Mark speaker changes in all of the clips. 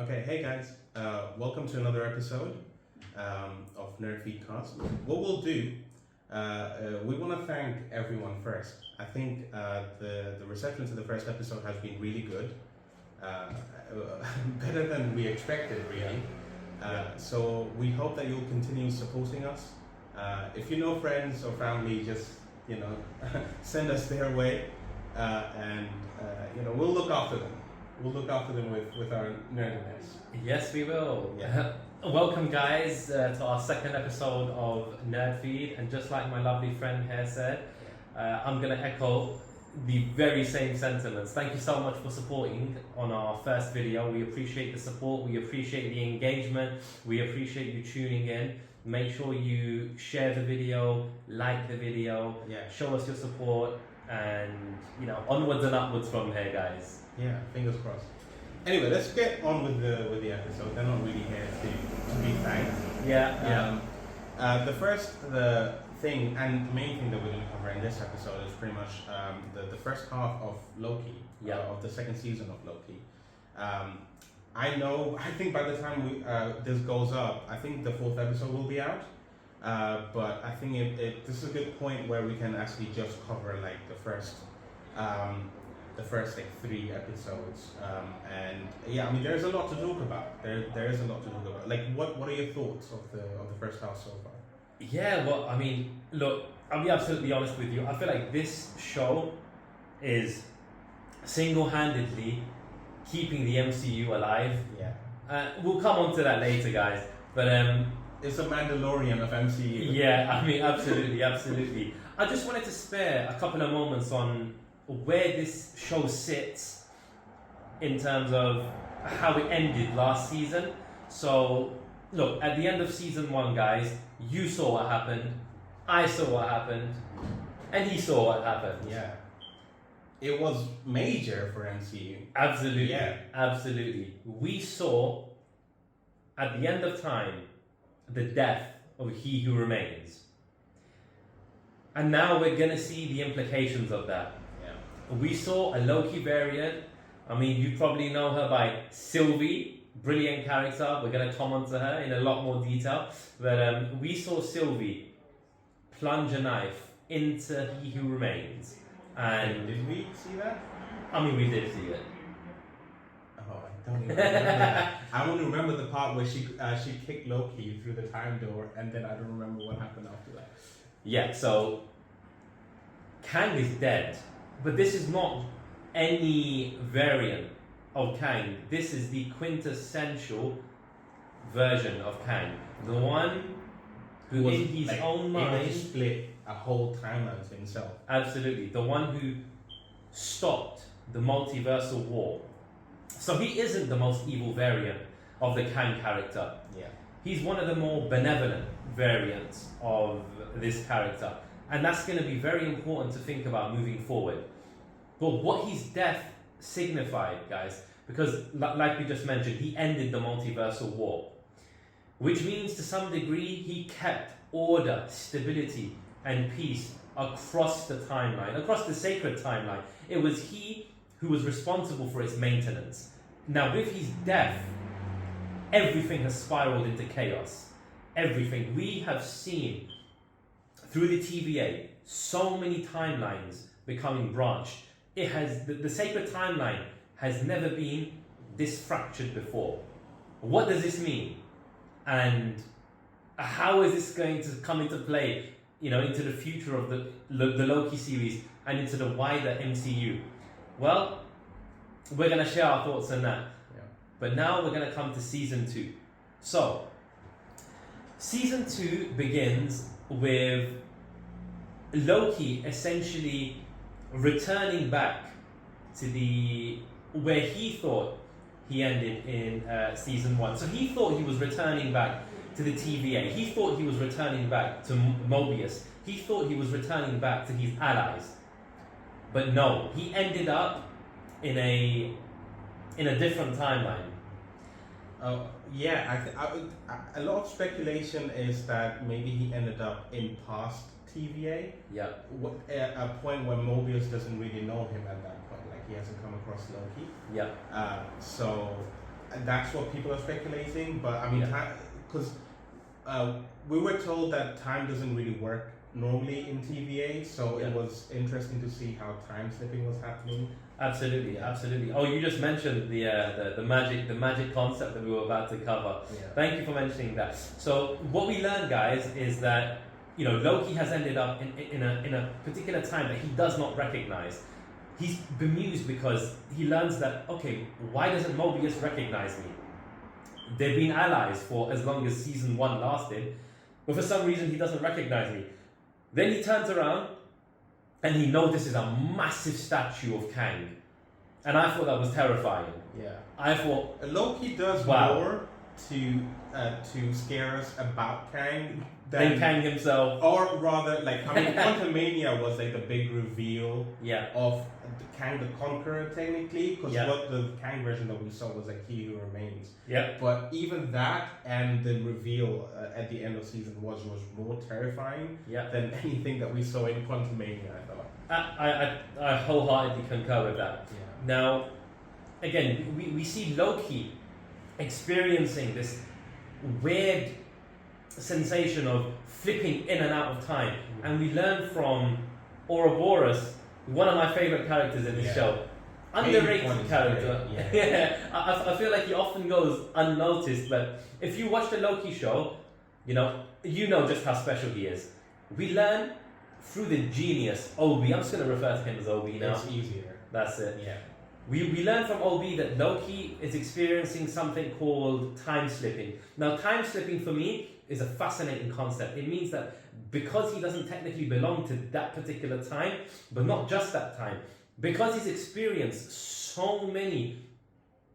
Speaker 1: Okay, hey guys, welcome to another episode of Nerd Feedcast. What we'll do, we want to thank everyone first. I think the reception to the first episode has been really good, better than we expected, really. So we hope that you'll continue supporting us. If you know friends or family, just send us their way, and we'll look after them. We'll look after them with our nerdiness.
Speaker 2: Yes, we will.
Speaker 1: Yeah.
Speaker 2: Welcome, guys, to our second episode of Nerd Feed. And just like my lovely friend here said, I'm going to echo the very same sentiments. Thank you so much for supporting on our first video. We appreciate the support. We appreciate the engagement. We appreciate you tuning in. Make sure you share the video, like the video, show us your support, and onwards and upwards from here, guys.
Speaker 1: Yeah, fingers crossed. Anyway, let's get on with the episode. They're not really here to be thanked. The thing and the main thing that we're going to cover in this episode is pretty much the first half of Loki, of the second season of Loki. I think by the time this goes up, I think the fourth episode will be out. But I think this is a good point where we can actually just cover like the first like 3 episodes, there's a lot to talk about. There is a lot to talk about. Like, what are your thoughts of the first half so far?
Speaker 2: Yeah, well, I mean, look, I'll be absolutely honest with you. I feel like this show is single-handedly keeping the MCU alive.
Speaker 1: Yeah.
Speaker 2: We'll come on to that later, guys. But
Speaker 1: it's a Mandalorian of MCU.
Speaker 2: Yeah, I mean, absolutely. I just wanted to spare a couple of moments on where this show sits in terms of how it ended last season. So, look, at the end of season 1, guys, you saw what happened, I saw what happened, and he saw what happened.
Speaker 1: Yeah. It was major for MCU.
Speaker 2: Absolutely.
Speaker 1: Yeah.
Speaker 2: Absolutely. We saw, at the end of time, the death of He Who Remains. And now we're going to see the implications of that. We saw a Loki variant. I mean, you probably know her by Sylvie, brilliant character. We're going to come on to her in a lot more detail. But we saw Sylvie plunge a knife into He Who Remains. And
Speaker 1: did we see that?
Speaker 2: I mean, we did see it.
Speaker 1: Oh, I don't even remember that. I only remember the part where she kicked Loki through the time door, and then I don't remember what happened after that.
Speaker 2: Yeah, so Kang is dead. But this is not any variant of Kang. This is the quintessential version of Kang. The one who in his own mind
Speaker 1: able to split a whole timeline to himself.
Speaker 2: Absolutely. The one who stopped the multiversal war. So he isn't the most evil variant of the Kang character.
Speaker 1: Yeah. He's
Speaker 2: one of the more benevolent variants of this character. And that's going to be very important to think about moving forward. But what his death signified, guys, because like we just mentioned, he ended the multiversal war. Which means to some degree, he kept order, stability, and peace across the timeline, across the sacred timeline. It was he who was responsible for its maintenance. Now, with his death, everything has spiraled into chaos. Everything. We have seen through the TVA so many timelines becoming branched. It has the sacred timeline has never been this fractured before. What does this mean? And how is this going to come into play, into the future of the Loki series and into the wider MCU? Well, we're going to share our thoughts on that.
Speaker 1: Yeah.
Speaker 2: But now we're going to come to season 2. So, season 2 begins with Loki essentially returning back to where he thought he ended in season 1. So he thought he was returning back to the TVA. He thought he was returning back to Mobius. He thought he was returning back to his allies. But no, he ended up in a different timeline.
Speaker 1: Yeah, a lot of speculation is that maybe he ended up in past TVA.
Speaker 2: Yeah.
Speaker 1: A point where Mobius doesn't really know him at that point. Like, he hasn't come across Loki.
Speaker 2: Yeah.
Speaker 1: So that's what people are speculating. But I mean,
Speaker 2: Yeah.
Speaker 1: because we were told that time doesn't really work normally in TVA, so
Speaker 2: Yeah.
Speaker 1: it was interesting to see how time slipping was happening.
Speaker 2: Absolutely, absolutely. Oh, you just mentioned the magic concept that we were about to cover.
Speaker 1: Yeah.
Speaker 2: Thank you for mentioning that. So what we learned, guys, is that Loki has ended up in a particular time that he does not recognize. He's bemused because he learns that, okay, why doesn't Mobius recognize me? They've been allies for as long as season 1 lasted, but for some reason he doesn't recognize me. Then he turns around and he notices a massive statue of Kang. And I thought that was terrifying.
Speaker 1: Yeah.
Speaker 2: I thought,
Speaker 1: Loki does
Speaker 2: wow,
Speaker 1: more to scare us about Kang
Speaker 2: than Kang himself.
Speaker 1: or rather, like, I mean, Quantumania was like the big reveal
Speaker 2: Yeah,
Speaker 1: of Kang the Conqueror, technically, because
Speaker 2: Yeah.
Speaker 1: what the Kang version that we saw was like He Who Remains.
Speaker 2: yeah,
Speaker 1: But even that and the reveal at the end of season was more terrifying
Speaker 2: yeah.
Speaker 1: than anything that we saw in Quantumania, I thought.
Speaker 2: I wholeheartedly concur with that.
Speaker 1: Yeah.
Speaker 2: Now, again, we see Loki experiencing this weird sensation of flipping in and out of time. And we learn from Ouroboros, one of my favorite characters in this
Speaker 1: Yeah.
Speaker 2: show. Underrated
Speaker 1: Point is
Speaker 2: character.
Speaker 1: great,
Speaker 2: Yeah. I feel like he often goes unnoticed, but if you watch the Loki show, you know just how special he is. We learn through the genius, Obi, I'm just going to refer to him as Obi now.
Speaker 1: It's easier.
Speaker 2: That's it.
Speaker 1: Yeah.
Speaker 2: We learn from Obi that Loki is experiencing something called time slipping. Now, time slipping for me is a fascinating concept. It means that because he doesn't technically belong to that particular time, but not just that time, because he's experienced so many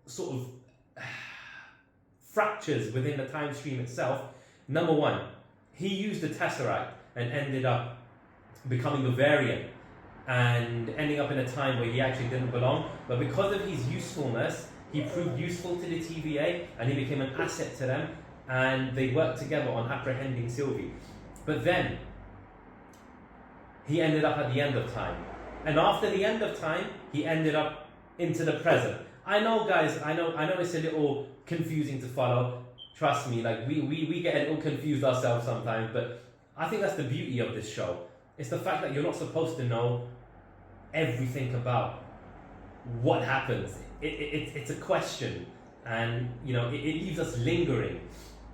Speaker 2: sort of fractures within the time stream itself, number one, he used the Tesseract and ended up becoming a variant and ending up in a time where he actually didn't belong. But because of his usefulness, he proved useful to the TVA and he became an asset to them, and they worked together on apprehending Sylvie. But then he ended up at the end of time, and after the end of time he ended up into the present. I know, guys, I know it's a little confusing to follow, trust me, like we get a little confused ourselves sometimes, but I think that's the beauty of this show. It's the fact that you're not supposed to know everything about what happens. It's a question, and it leaves us lingering,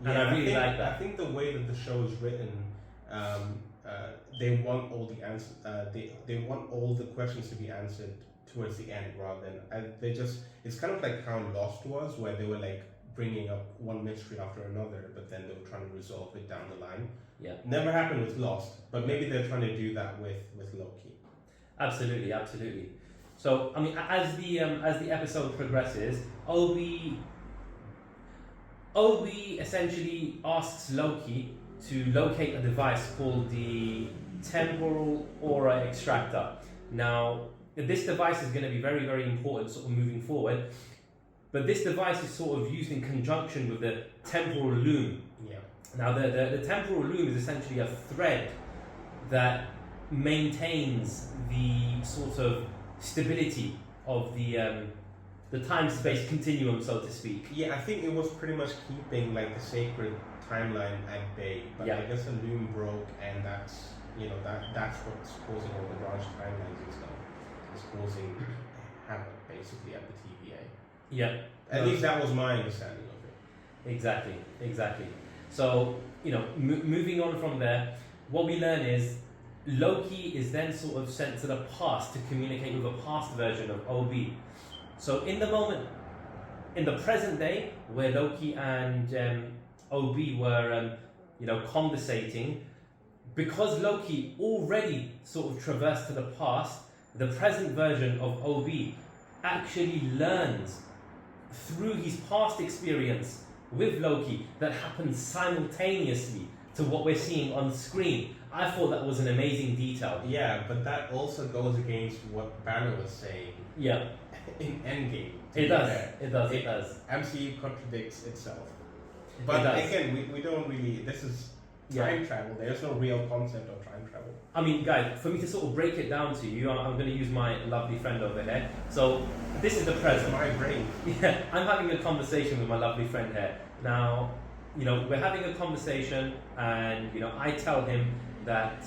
Speaker 2: and I really like that.
Speaker 1: I think the way that the show is written, they want all the answers. They want all the questions to be answered towards the end, rather than it's kind of like how Lost was, where they were like bringing up one mystery after another, but then they were trying to resolve it down the line.
Speaker 2: Yeah.
Speaker 1: Never happened with Lost, but maybe they're trying to do that with Loki.
Speaker 2: Absolutely, absolutely. So, I mean, as the episode progresses, Obi essentially asks Loki to locate a device called the Temporal Aura Extractor. Now, this device is going to be very, very important sort of moving forward, but this device is sort of used in conjunction with the temporal loom.
Speaker 1: Yeah.
Speaker 2: Now, the temporal loom is essentially a thread that maintains the sort of stability of the time-space continuum, so to speak.
Speaker 1: Yeah, I think it was pretty much keeping like the sacred timeline at bay, but
Speaker 2: Yeah.
Speaker 1: I guess the loom broke, and that's that's what's causing all the branch timelines and stuff. It's causing havoc basically at the TVA.
Speaker 2: Yeah.
Speaker 1: At least that was my understanding of it.
Speaker 2: Exactly. So, moving on from there, what we learn is Loki is then sort of sent to the past to communicate with a past version of OB. So in the present day, where Loki and OB were, conversating, because Loki already sort of traversed to the past, the present version of OB actually learns through his past experience with Loki that happens simultaneously to what we're seeing on screen. I thought that was an amazing detail.
Speaker 1: Yeah, but that also goes against what Banner was saying.
Speaker 2: Yeah.
Speaker 1: In Endgame.
Speaker 2: It does.
Speaker 1: MCU contradicts itself. But again, we don't really. This is time travel. There's no real concept of time travel.
Speaker 2: I mean, guys, for me to sort of break it down to you, I'm going to use my lovely friend over here. So this is the present.
Speaker 1: My brain.
Speaker 2: Yeah, I'm having a conversation with my lovely friend here. Now, we're having a conversation, and I tell him that,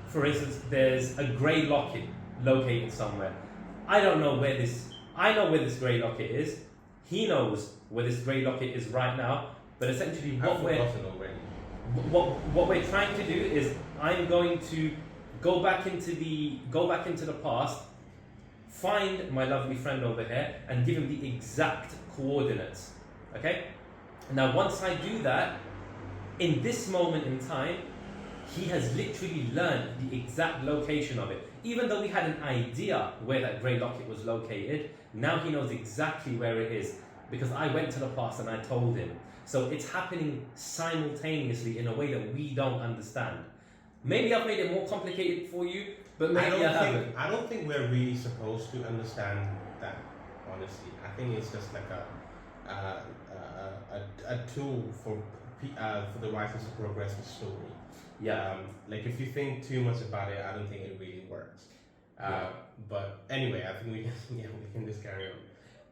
Speaker 2: for instance, there's a grey locket located somewhere. I don't know where this. I know where this grey locket is. He knows where this grey locket is right now. But essentially, what we're trying to do is, I'm going to go back into the past, find my lovely friend over here, and give him the exact coordinates. Okay. Now, once I do that, in this moment in time, he has literally learned the exact location of it. Even though we had an idea where that grey locket was located, now he knows exactly where it is, because I went to the past and I told him. So it's happening simultaneously in a way that we don't understand. Maybe I've made it more complicated for you, but maybe I haven't.
Speaker 1: I don't think we're really supposed to understand that, honestly. I think it's just like a tool for the writers to progress the story.
Speaker 2: Yeah.
Speaker 1: Like, if you think too much about it, I don't think it really works. But anyway, I think we can just carry on.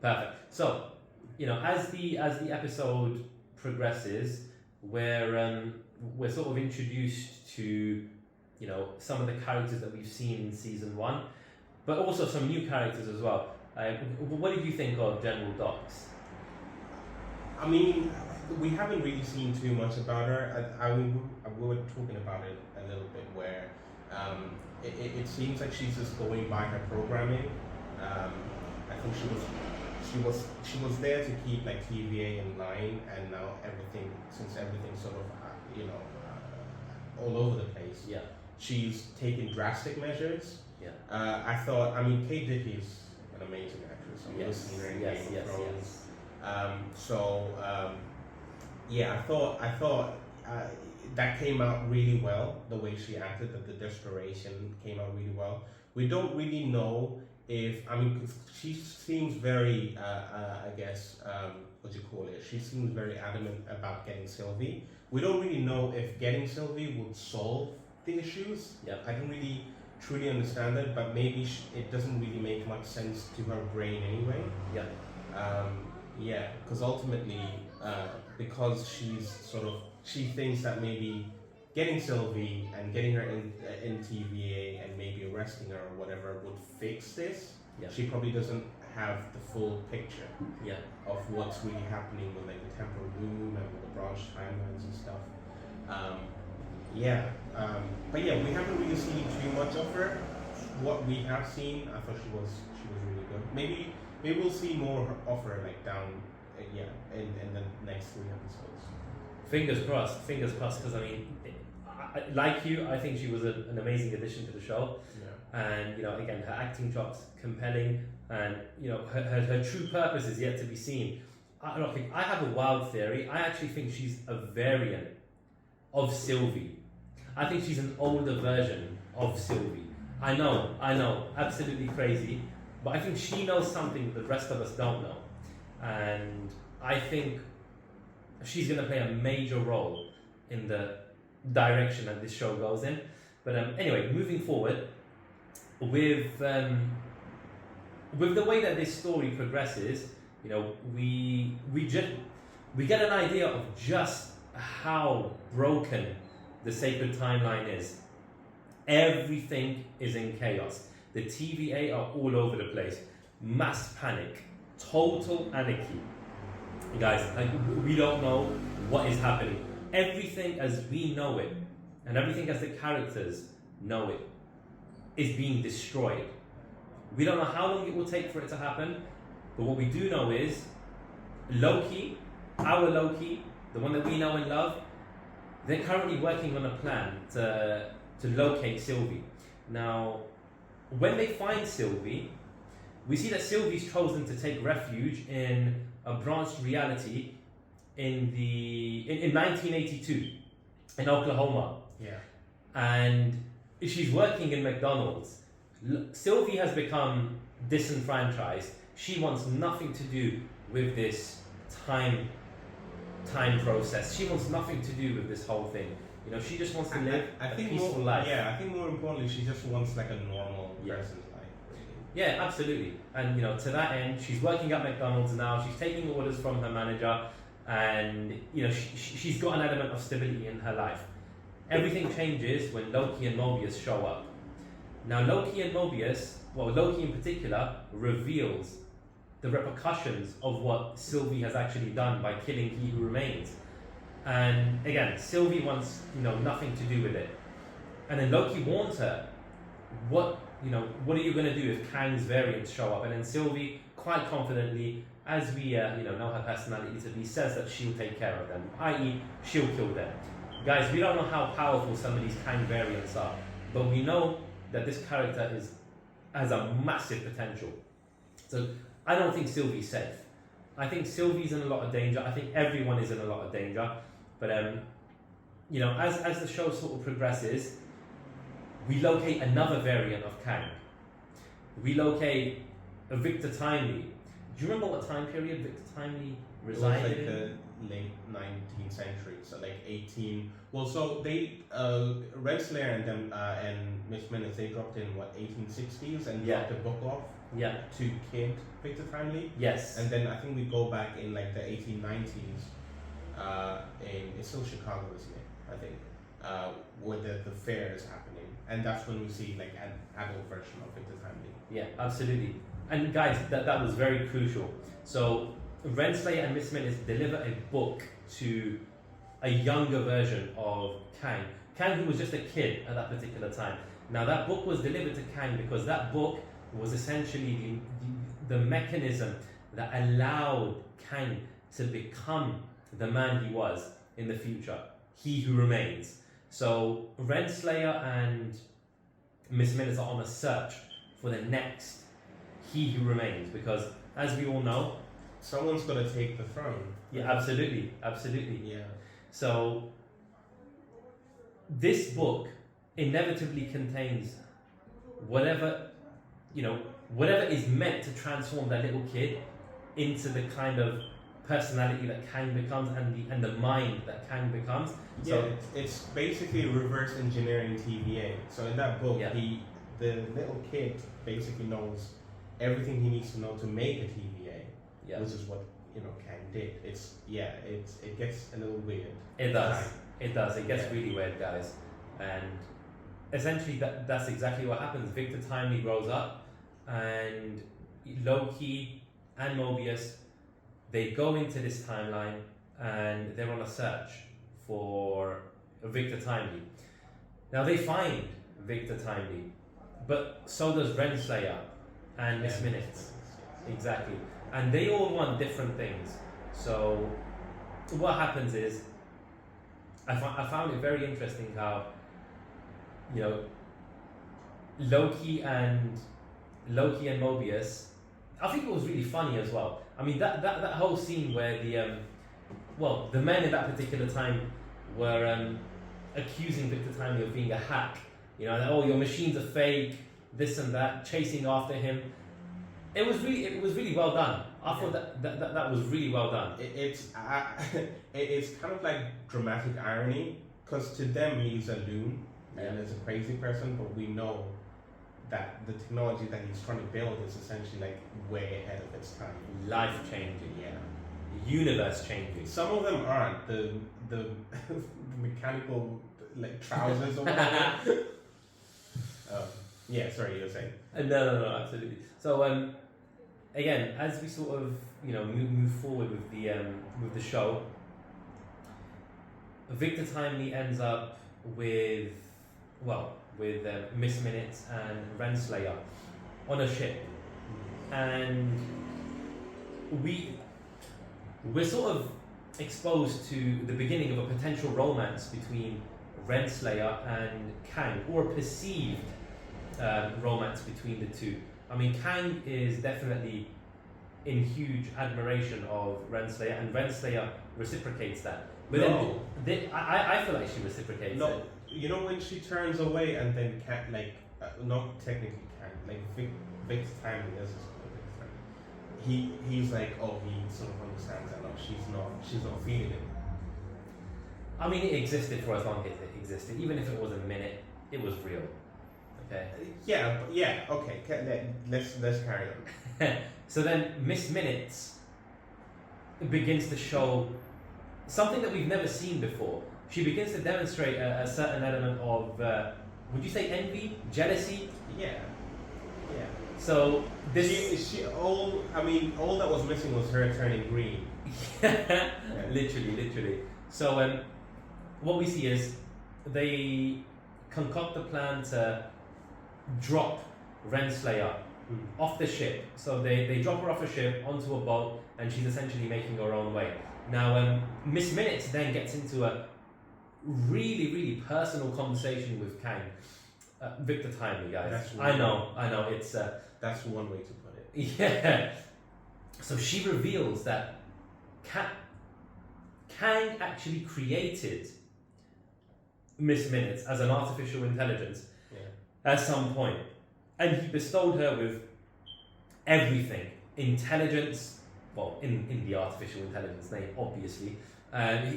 Speaker 2: Perfect. So, as the episode progresses, we're sort of introduced to some of the characters that we've seen in season 1, but also some new characters as well. What did you think of General Docs?
Speaker 1: I mean, we haven't really seen too much about her. We were talking about it a little bit, where it seems like she's just going by her programming. I think she was there to keep like TVA in line, and now since everything's sort of all over the place.
Speaker 2: Yeah.
Speaker 1: She's taken drastic measures.
Speaker 2: Yeah.
Speaker 1: I mean, Kate Dickey's an amazing actress. I've
Speaker 2: Yes.
Speaker 1: seen her in
Speaker 2: Yes.
Speaker 1: Game
Speaker 2: Yes.
Speaker 1: of Thrones.
Speaker 2: Yes.
Speaker 1: Yeah, I thought that came out really well. The way she acted, that the desperation came out really well. We don't really know if, 'cause she seems very, I guess, what do you call it? She seems very adamant about getting Sylvie. We don't really know if getting Sylvie would solve the issues.
Speaker 2: Yeah.
Speaker 1: I don't really truly understand it, but maybe it doesn't really make much sense to her brain anyway.
Speaker 2: Yeah.
Speaker 1: Yeah, because ultimately, because she thinks that maybe getting Sylvie and getting her in TVA and maybe arresting her or whatever would fix this.
Speaker 2: Yeah.
Speaker 1: She probably doesn't have the full picture
Speaker 2: Yeah.
Speaker 1: of what's really happening with like the temporal loom and with the branch timelines and stuff. But yeah, we haven't really seen too much of her. What we have seen, I thought she was really good. Maybe we'll see more of her like down, in the next 3 episodes.
Speaker 2: Fingers crossed, because I mean, like you, I think she was an amazing addition to the show.
Speaker 1: Yeah.
Speaker 2: And again, her acting chops compelling, and her true purpose is yet to be seen. I have a wild theory. I actually think she's a variant of Sylvie. I think she's an older version of Sylvie. I know, absolutely crazy, but I think she knows something that the rest of us don't know, and I think she's going to play a major role in the direction that this show goes in. But anyway, moving forward, with the way that this story progresses, we get an idea of just how broken the sacred timeline is. Everything is in chaos. The TVA are all over the place. Mass panic, total anarchy. Guys, we don't know what is happening. Everything as we know it, and everything as the characters know it, is being destroyed. We don't know how long it will take for it to happen, but what we do know is Loki, our Loki, the one that we know and love, they're currently working on a plan to locate Sylvie. Now, when they find Sylvie, we see that Sylvie's chosen to take refuge in a branched reality in 1982 in Oklahoma.
Speaker 1: Yeah.
Speaker 2: And she's working in McDonald's. Sylvie has become disenfranchised. She wants nothing to do with this time time process. She wants nothing to do with this whole thing. You know, she just wants to live a peaceful
Speaker 1: more,
Speaker 2: life.
Speaker 1: Yeah, I think more importantly, she just wants like a normal
Speaker 2: Yeah.
Speaker 1: person's life. Really.
Speaker 2: Yeah, absolutely. And you know, to that end, she's working at McDonald's now. She's taking orders from her manager, and you know, she's got an element of stability in her life. Everything changes when Loki and Mobius show up. Now, Loki and Mobius, well, Loki in particular, reveals the repercussions of what Sylvie has actually done by killing He Who Remains. And again, Sylvie wants, you know, nothing to do with it. And then Loki warns her, what are you going to do if Kang's variants show up? And then Sylvie, quite confidently, as we know her personality to be, says that she'll take care of them, i.e. she'll kill them. Guys, we don't know how powerful some of these Kang variants are, but we know that this character has a massive potential. So I don't think Sylvie's safe. I think Sylvie's in a lot of danger. I think everyone is in a lot of danger. But you know, as the show sort of progresses, we locate another variant of Kang. We locate a Victor Timely. Do you remember what time period Victor Timely resided in?
Speaker 1: It was like the late 19th century, so like 18. Well, so they Renslayer and them and Miss Minutes, they dropped in what 1860s and
Speaker 2: Yeah.
Speaker 1: dropped the book off
Speaker 2: Yeah.
Speaker 1: to Kid Victor Timely.
Speaker 2: Yes.
Speaker 1: And then I think we go back in like the 1890s. It's still Chicago, isn't it? I think where the fair is happening, and that's when we see like an adult version of Victor Timely.
Speaker 2: Yeah, absolutely. And guys, that was very crucial. So Renslayer and Miss Minutes deliver a book to a younger version of Kang. Kang, who was just a kid at that particular time. Now that book was delivered to Kang because that book was essentially the mechanism that allowed Kang to become the man he was in the future. He Who Remains. So Renslayer and Miss Minutes are on a search for the next He Who Remains, because as we all know,
Speaker 1: someone's got to take the throne.
Speaker 2: yeah, absolutely.
Speaker 1: Yeah.
Speaker 2: So this book inevitably contains whatever is meant to transform that little kid into the kind of personality that Kang becomes and the mind that Kang becomes.
Speaker 1: Yeah,
Speaker 2: So
Speaker 1: it's basically reverse engineering TVA. So in that book,
Speaker 2: Yeah.
Speaker 1: the little kid basically knows everything he needs to know to make a TVA,
Speaker 2: yeah,
Speaker 1: which is what Kang did. It gets a little weird.
Speaker 2: it does.
Speaker 1: Right.
Speaker 2: It does. It gets
Speaker 1: Yeah.
Speaker 2: really weird, guys. And essentially, that's exactly what happens. Victor Timely grows up, and Loki and Mobius, they go into this timeline, and they're on a search for Victor Timely. Now they find Victor Timely, but so does Renslayer and Miss
Speaker 1: Yeah.
Speaker 2: Minutes. Exactly. And they all want different things. So what happens is, I found it very interesting how, Loki and Mobius, I think it was really funny as well. I mean, that whole scene where the men at that particular time were accusing Victor Timely of being a hack. Oh, your machines are fake, this and that, chasing after him. It was really well done. I thought that was really well done.
Speaker 1: It's kind of like dramatic irony, because to them he's a loon and is a crazy person, but we know that the technology that he's trying to build is essentially like way ahead of its time.
Speaker 2: Life changing.
Speaker 1: Yeah.
Speaker 2: Universe changing.
Speaker 1: Some of them aren't. The mechanical like trousers or whatever. Yeah, sorry, you were saying.
Speaker 2: No, absolutely. So again, as we sort of move forward with the show, Victor Timely ends up with Miss Minutes and Renslayer on a ship, and we're sort of exposed to the beginning of a potential romance between Renslayer and Kang, or a perceived romance between the two. I mean, Kang is definitely in huge admiration of Renslayer, and Renslayer reciprocates that. But
Speaker 1: No.
Speaker 2: then I feel like she reciprocates
Speaker 1: No,
Speaker 2: it.
Speaker 1: when she turns away and then not technically Kang, like Victor Timely, this is Victor Timely. he's like, oh, he sort of understands that. No, she's not feeling it.
Speaker 2: I mean, it existed for as long as it existed. Even if it was a minute, it was real. Okay.
Speaker 1: Yeah. Okay. Let's carry on.
Speaker 2: So then, Miss Minutes begins to show something that we've never seen before. She begins to demonstrate a certain element of, would you say, envy, jealousy?
Speaker 1: Yeah.
Speaker 2: So this
Speaker 1: all that was missing was her turning green.
Speaker 2: Literally. So what we see is they concoct a plan to drop Renslayer off the ship. So they drop her off a ship onto a boat, and she's essentially making her own way. Now, Miss Minutes then gets into a really, really personal conversation with Kang. Victor Timely, guys. I know. It's
Speaker 1: that's one way to put it.
Speaker 2: Yeah. So she reveals that Kang actually created Miss Minutes as an artificial intelligence at some point, and he bestowed her with everything. Intelligence, well, in the artificial intelligence name, obviously.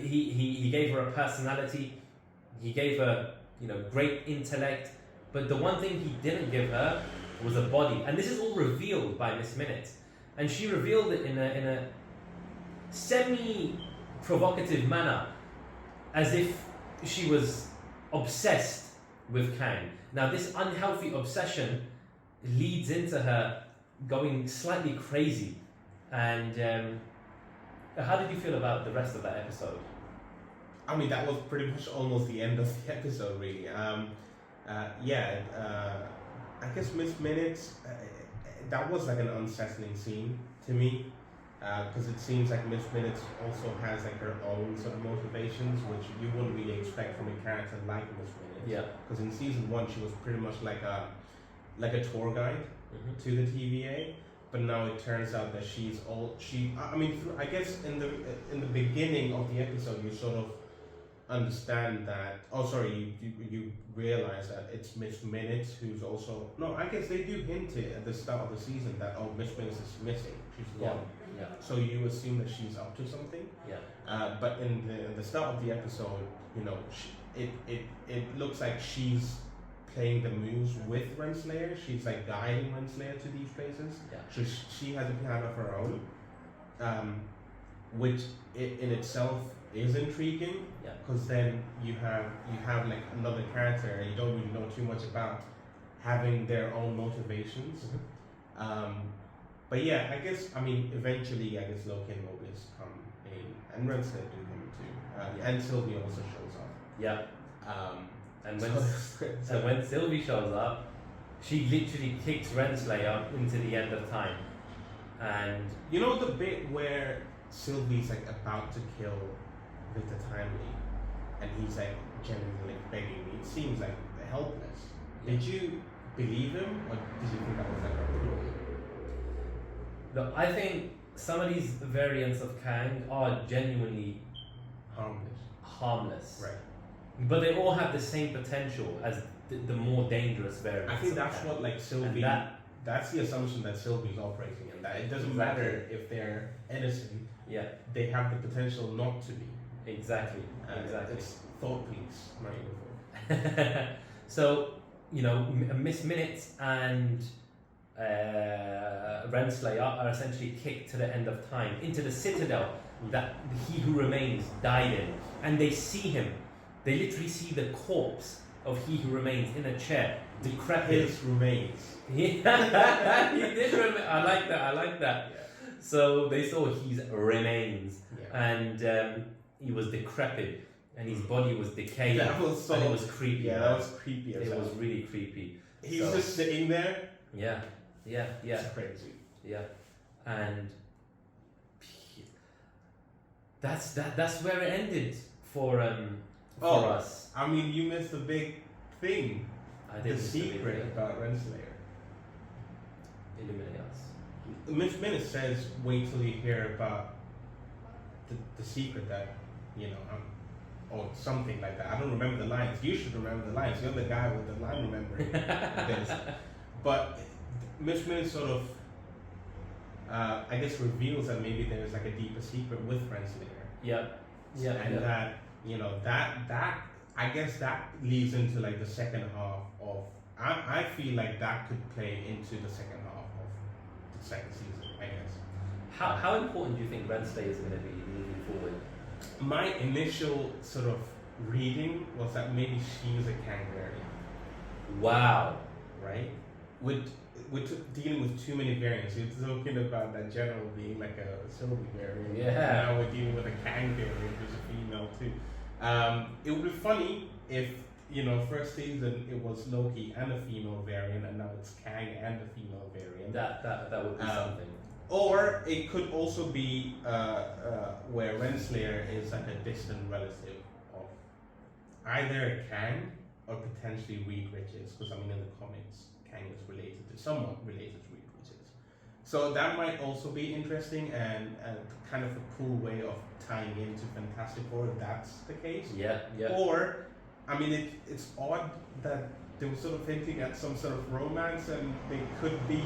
Speaker 2: He gave her a personality. He gave her, great intellect. But the one thing he didn't give her was a body, and this is all revealed by Miss Minutes, and she revealed it in a semi-provocative manner, as if she was obsessed with Kang. Now, this unhealthy obsession leads into her going slightly crazy. And how did you feel about the rest of that episode?
Speaker 1: I mean, that was pretty much almost the end of the episode, really. I guess Miss Minutes, that was like an unsettling scene to me, because it seems like Miss Minutes also has like her own sort of motivations, which you wouldn't really expect from a character like Miss Minutes.
Speaker 2: Yeah.
Speaker 1: Because in season 1 she was pretty much like a tour guide to the TVA, but now it turns out that I guess in the beginning of the episode you sort of understand that. Oh, sorry, you realize that it's Miss Minutes who's also. No, I guess they do hint it at the start of the season that Miss Minutes is missing. She's gone.
Speaker 2: Yeah.
Speaker 1: So you assume that she's up to something.
Speaker 2: Yeah.
Speaker 1: But in the start of the episode, it looks like she's playing the moves with Renslayer. She's like guiding Renslayer to these places.
Speaker 2: Yeah.
Speaker 1: So she has a plan of her own, which in itself is intriguing.
Speaker 2: Yeah.
Speaker 1: Because then you have like another character you don't really know too much about having their own motivations. But yeah, eventually Loki and Mobius come in, and Renslayer do come too, and Sylvie also shows up.
Speaker 2: Yeah. And when Sylvie shows up, she literally kicks Renslayer into the end of time. And
Speaker 1: you know the bit where Sylvie's like about to kill Victor Timely, and he's like genuinely begging me. It seems like helpless. Did you believe him, or did you think that was like a ploy?
Speaker 2: Look, I think some of these variants of Kang are genuinely harmless.
Speaker 1: Right.
Speaker 2: But they all have the same potential as the more dangerous variants.
Speaker 1: I think that's
Speaker 2: Kang.
Speaker 1: what Sylvie. That's the assumption that Sylvie's operating in. That it doesn't matter if they're innocent.
Speaker 2: Yeah.
Speaker 1: They have the potential not to be.
Speaker 2: Exactly.
Speaker 1: It's thought police, not uniform.
Speaker 2: So Miss Minutes and Renslayer are essentially kicked to the end of time into the citadel that He Who Remains died in, and they see him. They literally see the corpse of He Who Remains in a chair, decrepit.
Speaker 1: His remains.
Speaker 2: Yeah, he did remain. I like that.
Speaker 1: Yeah.
Speaker 2: So they saw his remains,
Speaker 1: Yeah.
Speaker 2: and he was decrepit, and his body was decaying.
Speaker 1: That was so.
Speaker 2: And it was creepy.
Speaker 1: Yeah,
Speaker 2: man.
Speaker 1: that was creepy.
Speaker 2: It was really creepy.
Speaker 1: He's just sitting there.
Speaker 2: Yeah.
Speaker 1: It's crazy.
Speaker 2: Yeah, and that's where it ended for us.
Speaker 1: I mean, you missed the big thing.
Speaker 2: I did
Speaker 1: the secret about Renslayer.
Speaker 2: Illuminate us.
Speaker 1: Miss Minutes says, "Wait till you hear about the secret that or something like that." I don't remember the lines. You should remember the lines. You're the guy with the line remembering. But Miss Minutes sort of I guess reveals that maybe there's like a deeper secret with Renslayer.
Speaker 2: Yeah. Yeah.
Speaker 1: And that, you know, that I guess that leads into like the second half of. I feel like that could play into the second half of the second season. I guess.
Speaker 2: How important do you think Renslayer is going to be moving forward?
Speaker 1: My initial sort of reading was that maybe she was a Kang variant,
Speaker 2: Wow.
Speaker 1: right? With dealing with too many variants. You're talking about that general being like a Sylvie variant.
Speaker 2: Yeah.
Speaker 1: Now we're dealing with a Kang variant, who's a female too. It would be funny if, you know, first season it was Loki and a female variant, and now it's Kang and a female variant.
Speaker 2: That would be something.
Speaker 1: Or it could also be where Renslayer is like a distant relative of either a Kang or potentially Reed Richards, because I mean in the comics, Kang is somewhat related to Reed Richards. So that might also be interesting and kind of a cool way of tying into Fantastic Four if that's the case.
Speaker 2: Yeah.
Speaker 1: Or, I mean, it's odd that they were sort of hinting at some sort of romance and they could be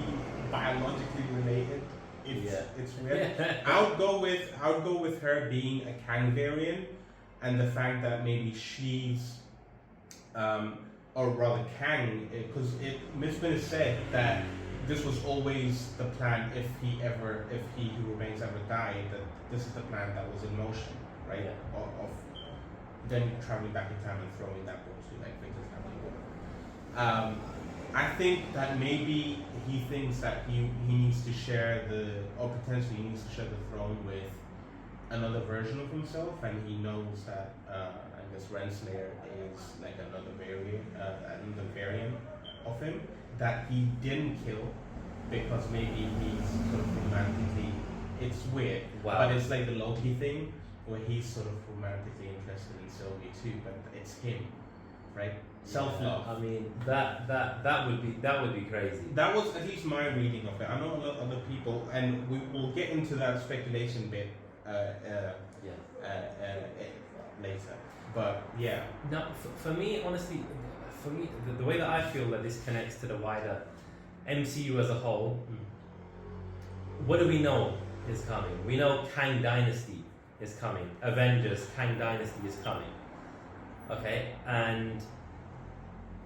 Speaker 1: biologically related. It's weird.
Speaker 2: Yeah.
Speaker 1: I would go with her being a Kang variant, and the fact that maybe she's, or rather Kang, because Mizpin has said that this was always the plan if he who remains ever died, that this is the plan that was in motion, right?
Speaker 2: Yeah.
Speaker 1: Of then traveling back in time and throwing that ball to like Victor's family. I think that maybe he thinks that he needs to share potentially he needs to share the throne with another version of himself, and he knows that I guess Renslayer is like another variant of him that he didn't kill because maybe he's sort of romantically. It's weird, but it's like the Loki thing where he's sort of romantically interested in Sylvie too, but it's him, right? Self-love.
Speaker 2: I mean, that would be crazy.
Speaker 1: That was at least my reading of it. I know a lot of other people, and we will get into that speculation bit later. But yeah.
Speaker 2: Now, for me, honestly, the way that I feel that this connects to the wider MCU as a whole, what do we know is coming? We know Kang Dynasty is coming. Avengers, Kang Dynasty is coming. Okay, and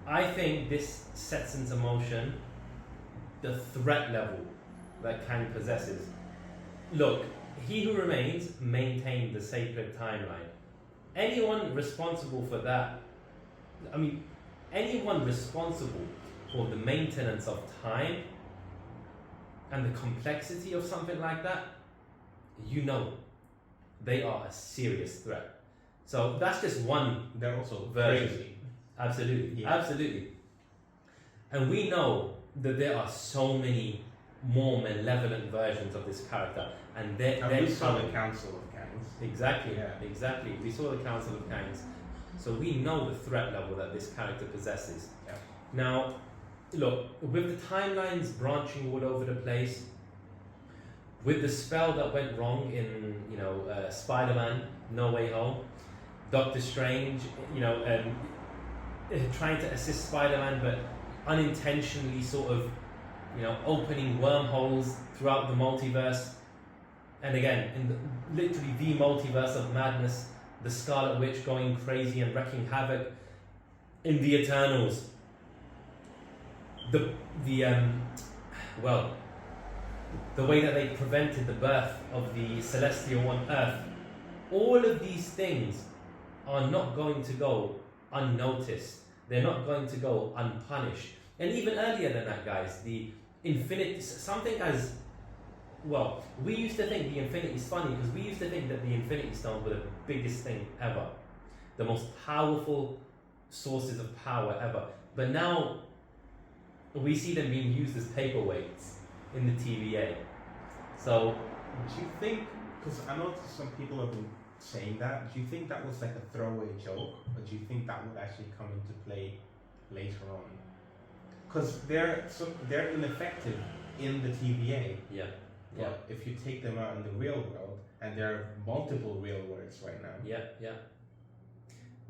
Speaker 2: I think this sets into motion the threat level that Kang possesses. Look, He Who Remains maintained the sacred timeline. Anyone responsible for that, I mean, anyone responsible for the maintenance of time and the complexity of something like that, you know, they are a serious threat. So that's just one.
Speaker 1: They're also
Speaker 2: version.
Speaker 1: crazy.
Speaker 2: Absolutely,
Speaker 1: Yeah.
Speaker 2: absolutely. And we know that there are so many more malevolent versions of this character, and
Speaker 1: We
Speaker 2: they're
Speaker 1: saw the
Speaker 2: coming.
Speaker 1: Council of Kangs.
Speaker 2: Exactly,
Speaker 1: Yeah.
Speaker 2: exactly. We saw the Council of Kangs, so we know the threat level that this character possesses.
Speaker 1: Yeah.
Speaker 2: Now, look, with the timelines branching all over the place, with the spell that went wrong in, Spider-Man: No Way Home, Doctor Strange, trying to assist Spider-Man, but unintentionally sort of, opening wormholes throughout the multiverse. And again, in literally the multiverse of madness, the Scarlet Witch going crazy and wreaking havoc in the Eternals. The way that they prevented the birth of the Celestial on Earth. All of these things are not going to go unnoticed. They're not going to go unpunished. And even earlier than that, guys, we used to think the Infinity, it's funny because we used to think that the Infinity Stones were the biggest thing ever, the most powerful sources of power ever. But now we see them being used as paperweights in the TVA. So,
Speaker 1: do you think, because I know some people have been saying that, do you think that was like a throwaway joke, or do you think that would actually come into play later on? Because they're ineffective in the TVA.
Speaker 2: yeah.
Speaker 1: But if you take them out in the real world, and there are multiple real worlds right now.
Speaker 2: Yeah.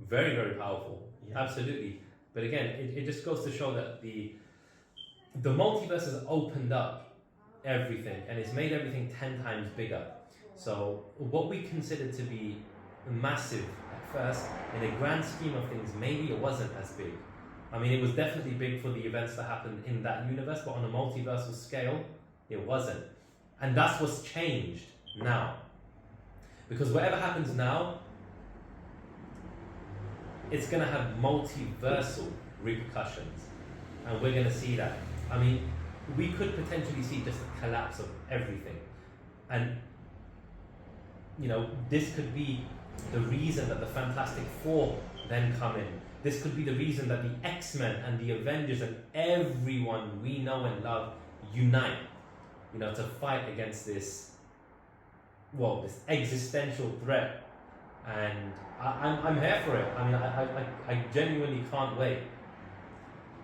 Speaker 2: Very, very powerful.
Speaker 1: Yeah.
Speaker 2: Absolutely. But again, it just goes to show that the multiverse has opened up everything, and it's made everything 10 times bigger. So what we considered to be massive at first, in the grand scheme of things, maybe it wasn't as big. I mean, it was definitely big for the events that happened in that universe, but on a multiversal scale, it wasn't. And that's what's changed now. Because whatever happens now, it's going to have multiversal repercussions. And we're going to see that. I mean, we could potentially see just a collapse of everything. And, you know, this could be the reason that the Fantastic Four then come in. This could be the reason that the X-Men and the Avengers and everyone we know and love unite, you know, to fight against this, well, this existential threat. And I'm here for it. I mean, I genuinely can't wait.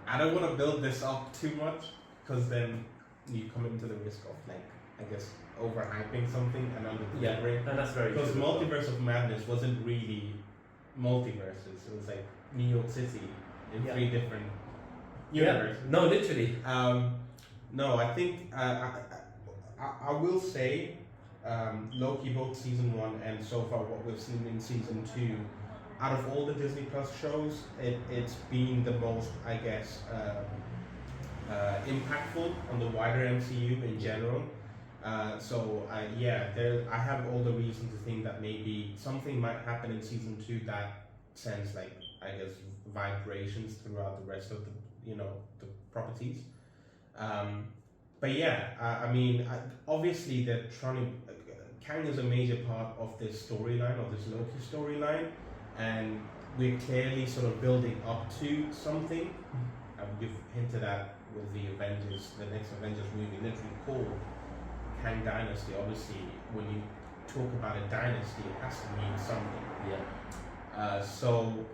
Speaker 1: I don't want to build this up too much, because then you come into the risk of, like, I guess, overhyping something and under-delivering.
Speaker 2: Yeah, and that's very true.
Speaker 1: Because Multiverse of Madness wasn't really multiverses. It was like New York City in 3 different universes.
Speaker 2: Yeah. No, literally.
Speaker 1: No, I think I will say Loki, both season 1 and so far what we've seen in season 2, out of all the Disney Plus shows, it's been the most, I guess, impactful on the wider MCU in general. So I have all the reason to think that maybe something might happen in season 2 that sends, like, I guess, vibrations throughout the rest of the, you know, the properties. But yeah, I mean, obviously they're trying to. Kang is a major part of this storyline, of this Loki storyline, and we're clearly sort of building up to something. You've hinted at with the Avengers, the next Avengers movie, literally called Kang Dynasty. Obviously, when you talk about a dynasty, it has to mean something.
Speaker 2: Yeah.
Speaker 1: So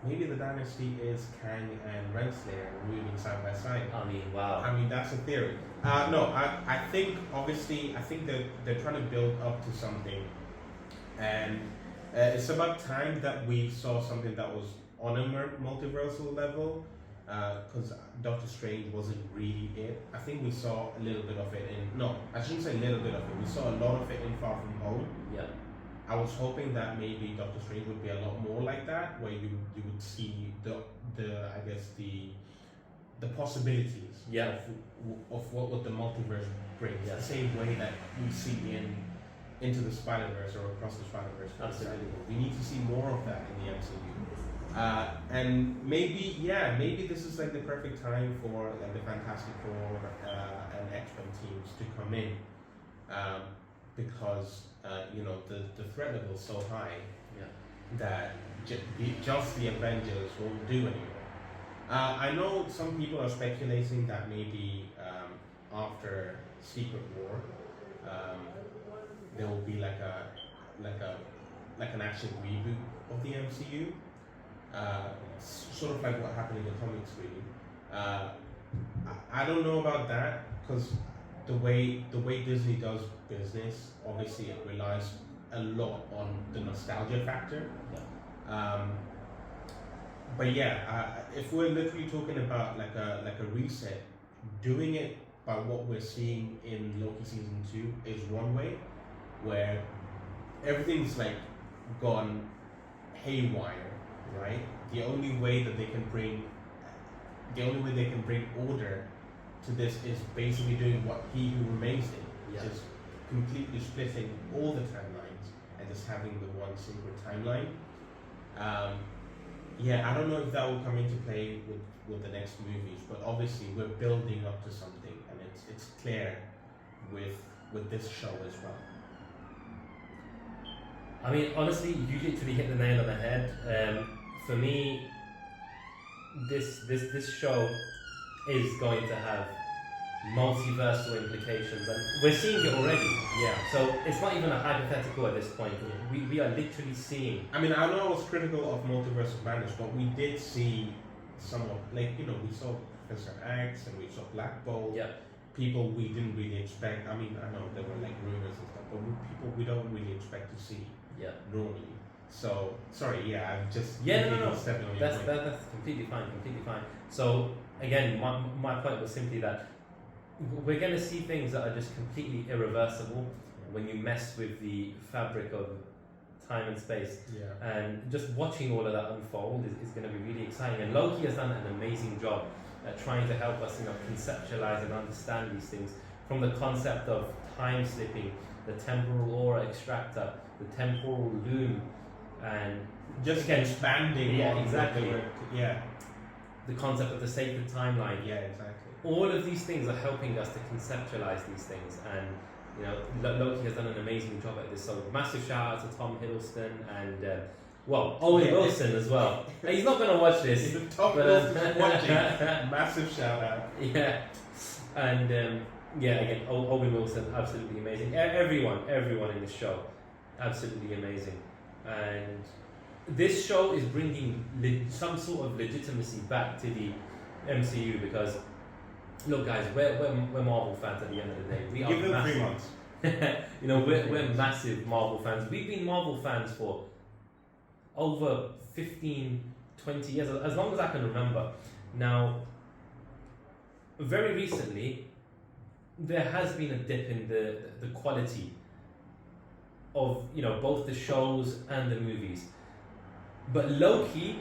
Speaker 1: maybe the dynasty is Kang and Renslayer moving side by side.
Speaker 2: I mean, wow.
Speaker 1: I mean, that's a theory. No, I think obviously, I think that they're trying to build up to something, and it's about time that we saw something that was on a multiversal level. Because Doctor Strange wasn't really it. I think we saw a little bit of it in. No, I shouldn't say a little bit of it. We saw a lot of it in Far From Home.
Speaker 2: Yeah.
Speaker 1: I was hoping that maybe Doctor Strange would be a lot more like that, where you would see the I guess the possibilities of what would the multiverse bring.
Speaker 2: Yeah.
Speaker 1: The same way that we see in Into the Spider-Verse or Across the Spider-Verse.
Speaker 2: Absolutely.
Speaker 1: We need to see more of that in the MCU. And maybe this is like the perfect time for like the Fantastic Four and X-Men teams to come in, because you know the threat level is so high that just the Avengers won't do anymore. I know some people are speculating that maybe after Secret War, there will be like an actual reboot of the MCU. Sort of like what happened in the comics, really. I don't know about that, because the way Disney does business, obviously it relies a lot on the nostalgia factor. But yeah, if we're literally talking about like a reset, doing it by what we're seeing in Loki season 2 is one way, where everything's like gone haywire. Right? The only way they can bring order to this is basically doing what He Who Remains did, just completely splitting all the timelines and just having the one single timeline. I don't know if that will come into play with the next movies, but obviously we're building up to something, and it's clear with this show as well.
Speaker 2: I mean, honestly, you literally hit the nail on the head. For me, this show is going to have multiversal implications, and we're seeing it already. Yeah. So it's not even a hypothetical at this point. We are literally seeing.
Speaker 1: I mean, I know I was critical of Multiverse of Madness, but we did see some of, like, you know, we saw Professor X and we saw Black Bolt.
Speaker 2: Yeah.
Speaker 1: People we didn't really expect. I mean, I know there were like rumors and stuff, but people we don't really expect to see.
Speaker 2: Yeah.
Speaker 1: Normally. So sorry, I'm just
Speaker 2: no.
Speaker 1: stepping on your
Speaker 2: That's completely fine. So again, my point was simply that we're going to see things that are just completely irreversible when you mess with the fabric of time and space.
Speaker 1: Yeah.
Speaker 2: And just watching all of that unfold is going to be really exciting. And Loki has done an amazing job at trying to help us, conceptualize and understand these things, from the concept of time slipping, the temporal aura extractor, the temporal loom, and
Speaker 1: Just
Speaker 2: again,
Speaker 1: expanding.
Speaker 2: yeah,
Speaker 1: on what
Speaker 2: exactly.
Speaker 1: they were- Yeah.
Speaker 2: the concept of the sacred timeline.
Speaker 1: Yeah, exactly.
Speaker 2: All of these things are helping us to conceptualize these things, and Loki has done an amazing job at this. So massive shout out to Tom Hiddleston and Owen Wilson as well. He's not going to watch this.
Speaker 1: Tom
Speaker 2: but,
Speaker 1: Wilson's watching. Massive shout out.
Speaker 2: Yeah, and again, Owen Wilson, absolutely amazing. Everyone in the show, absolutely amazing. And this show is bringing some sort of legitimacy back to the MCU, because look, guys, we're Marvel fans at the end of the day. We are
Speaker 1: Give them
Speaker 2: massive.
Speaker 1: 3 months.
Speaker 2: We're massive Marvel fans. We've been Marvel fans for over 15, 20 years, as long as I can remember. Now, very recently, there has been a dip in the quality of both the shows and the movies. But Loki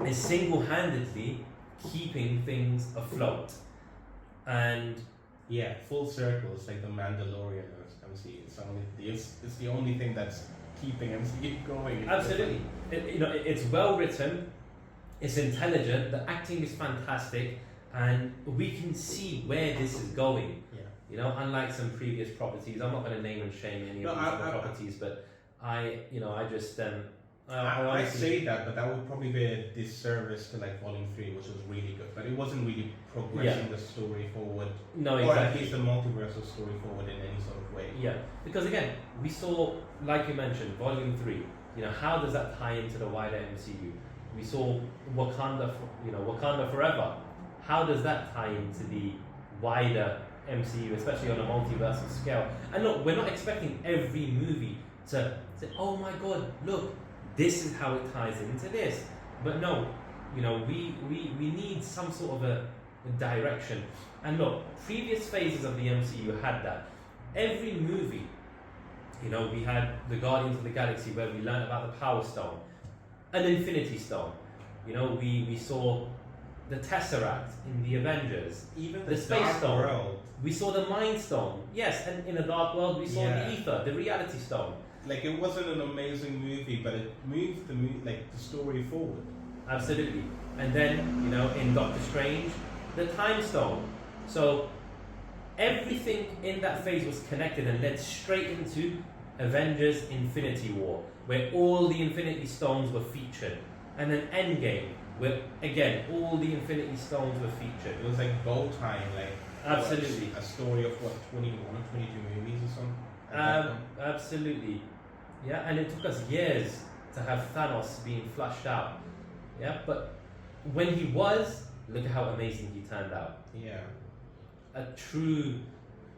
Speaker 2: is single-handedly keeping things afloat. And
Speaker 1: Yeah, full circle. It's like the Mandalorian of MCU. It's the only thing that's keeping MCU going.
Speaker 2: absolutely, it's well written, it's intelligent, the acting is fantastic, and we can see where this is going.
Speaker 1: Yeah.
Speaker 2: Unlike some previous properties, I'm not going to name and shame any of these other properties, but I
Speaker 1: I say that, but that would probably be a disservice to like Volume 3, which was really good, but it wasn't really progressing the story forward,
Speaker 2: No,
Speaker 1: or
Speaker 2: exactly.
Speaker 1: at least the multiversal story forward in any sort of way.
Speaker 2: Yeah, because again, we saw, like you mentioned, Volume 3. How does that tie into the wider MCU? We saw Wakanda Forever. How does that tie into the wider MCU, especially on a multiversal scale? And look, we're not expecting every movie to say, oh my god, look, this is how it ties into this. But no, we need some sort of a direction. And look, previous phases of the MCU had that. Every movie, we had the Guardians of the Galaxy, where we learned about the Power Stone, an Infinity Stone. We saw the Tesseract in the Avengers,
Speaker 1: Even
Speaker 2: the Space
Speaker 1: Dark
Speaker 2: Stone.
Speaker 1: World,
Speaker 2: We saw the Mind Stone. Yes, and in a Dark World, we saw the Ether, the Reality Stone.
Speaker 1: like it wasn't an amazing movie, but it moved the story forward.
Speaker 2: Absolutely. And then, in Doctor Strange, the Time Stone. So everything in that phase was connected and led straight into Avengers Infinity War, where all the Infinity Stones were featured. And then Endgame, where again all the Infinity Stones were featured.
Speaker 1: It was like goal time, like
Speaker 2: Absolutely.
Speaker 1: a story of 21, 22 movies or something. at that point.
Speaker 2: Absolutely. Yeah, and it took us years to have Thanos being flushed out. Yeah, but when he was, look at how amazing he turned out.
Speaker 1: Yeah.
Speaker 2: A true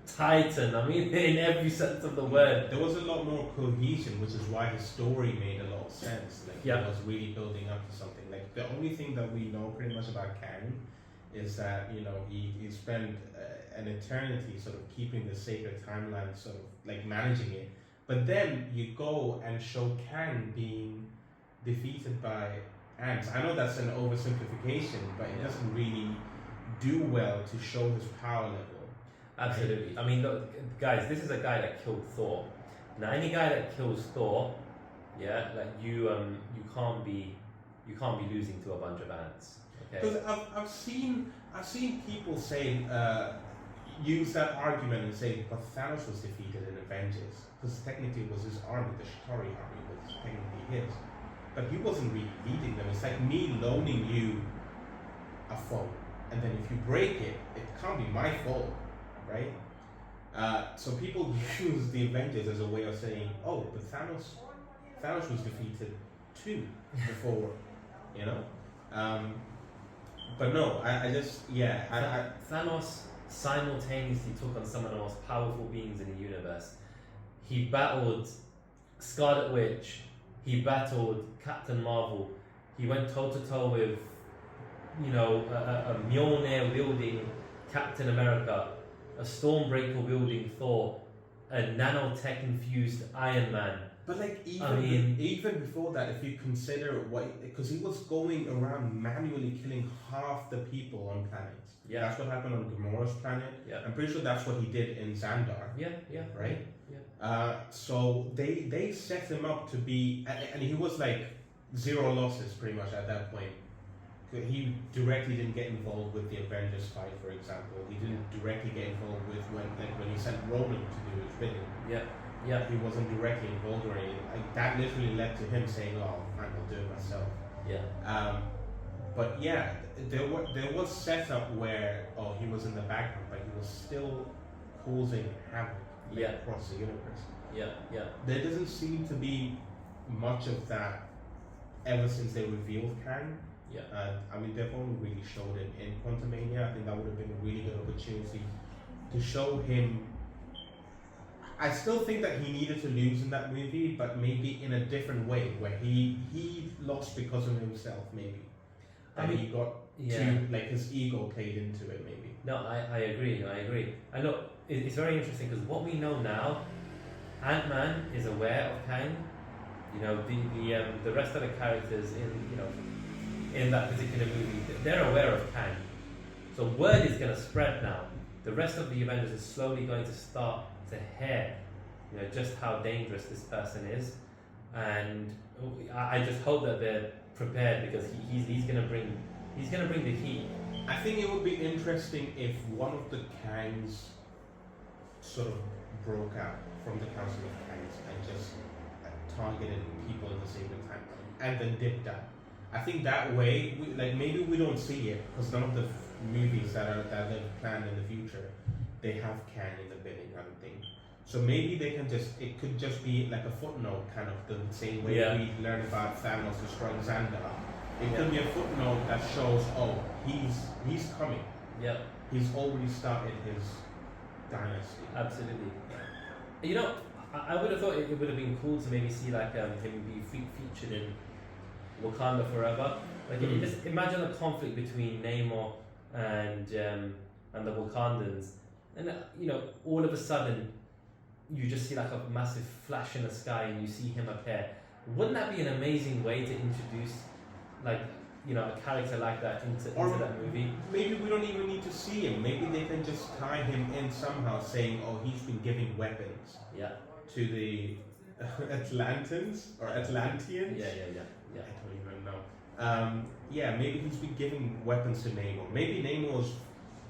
Speaker 2: titan, in every sense of the word.
Speaker 1: There was a lot more cohesion, which is why his story made a lot of sense. Like
Speaker 2: Yeah.
Speaker 1: it was really building up to something. Like the only thing that we know pretty much about Kang is that he spent an eternity sort of keeping the sacred timeline, sort of like managing it. But then you go and show Kang being defeated by ants. I know that's an oversimplification, but it doesn't really do well to show his power level.
Speaker 2: Absolutely. Look, guys, this is a guy that killed Thor. Now, any guy that kills Thor, yeah, like you can't be losing to a bunch of ants. Okay.
Speaker 1: Because I've seen people say use that argument and say, but Thanos was defeated in Avengers because technically it was his army, the Chitauri army was technically his, but he wasn't really leading them. It's like me loaning you a phone, and then if you break it, it can't be my fault, right? So people use the Avengers as a way of saying, oh, but Thanos was defeated too before, But no,
Speaker 2: Thanos simultaneously took on some of the most powerful beings in the universe. He battled Scarlet Witch. He battled Captain Marvel. He went toe to toe with, a Mjolnir wielding Captain America, a Stormbreaker wielding Thor, a nanotech infused Iron Man.
Speaker 1: But like
Speaker 2: I
Speaker 1: even before that, if you consider what, because he was going around manually killing half the people on planets.
Speaker 2: Yeah.
Speaker 1: That's what happened on Gamora's planet.
Speaker 2: Yeah.
Speaker 1: I'm pretty sure that's what he did in Xandar.
Speaker 2: Yeah, yeah.
Speaker 1: Right?
Speaker 2: Yeah.
Speaker 1: So they set him up to be, and he was like 0 losses pretty much at that point. He directly didn't get involved with the Avengers fight, for example. He didn't directly get involved with when he sent Ronan to do his bidding.
Speaker 2: Yeah. Yeah.
Speaker 1: He wasn't directly involved or anything. Like, that literally led to him saying, "Oh, fine, I'll do it myself."
Speaker 2: Yeah.
Speaker 1: But yeah, there was setup where he was in the background, but he was still causing havoc across the universe.
Speaker 2: Yeah. Yeah.
Speaker 1: There doesn't seem to be much of that ever since they revealed Kang.
Speaker 2: Yeah.
Speaker 1: I mean, they've only really showed it in Quantumania. I think that would have been a really good opportunity to show him. I still think that he needed to lose in that movie, but maybe in a different way, where he lost because of himself, maybe. And he got too, like, his ego played into it, maybe.
Speaker 2: No, I agree. And look, it's very interesting because what we know now, Ant-Man is aware of Kang. You know, the rest of the characters in that particular movie, they're aware of Kang. So word is going to spread now. The rest of the Avengers is slowly going to start to hear, just how dangerous this person is, and I just hope that they're prepared, because he's going to bring the heat.
Speaker 1: I think it would be interesting if one of the Kangs sort of broke out from the Council of Kangs and just targeted people in the same time, and then did that. I think that way, maybe we don't see it because none of the movies that they've planned in the future, they have Kang in the bidding, I don't think. So maybe they can it could just be like a footnote, kind of the same way we learned about Thanos destroying Xandar. It could be a footnote that shows, he's coming.
Speaker 2: Yeah.
Speaker 1: He's already started his dynasty.
Speaker 2: Absolutely. I would have thought it would have been cool to maybe see like him be featured in Wakanda Forever. Like, you just imagine a conflict between Namor and the Wakandans, and all of a sudden you just see like a massive flash in the sky and you see him appear. Wouldn't that be an amazing way to introduce a character like that into that movie?
Speaker 1: Maybe we don't even need to see him. Maybe they can just tie him in somehow, saying, he's been giving weapons to the Atlanteans or Atlanteans.
Speaker 2: Yeah.
Speaker 1: I don't even know. Maybe he's been giving weapons to Namor. Maybe Namor's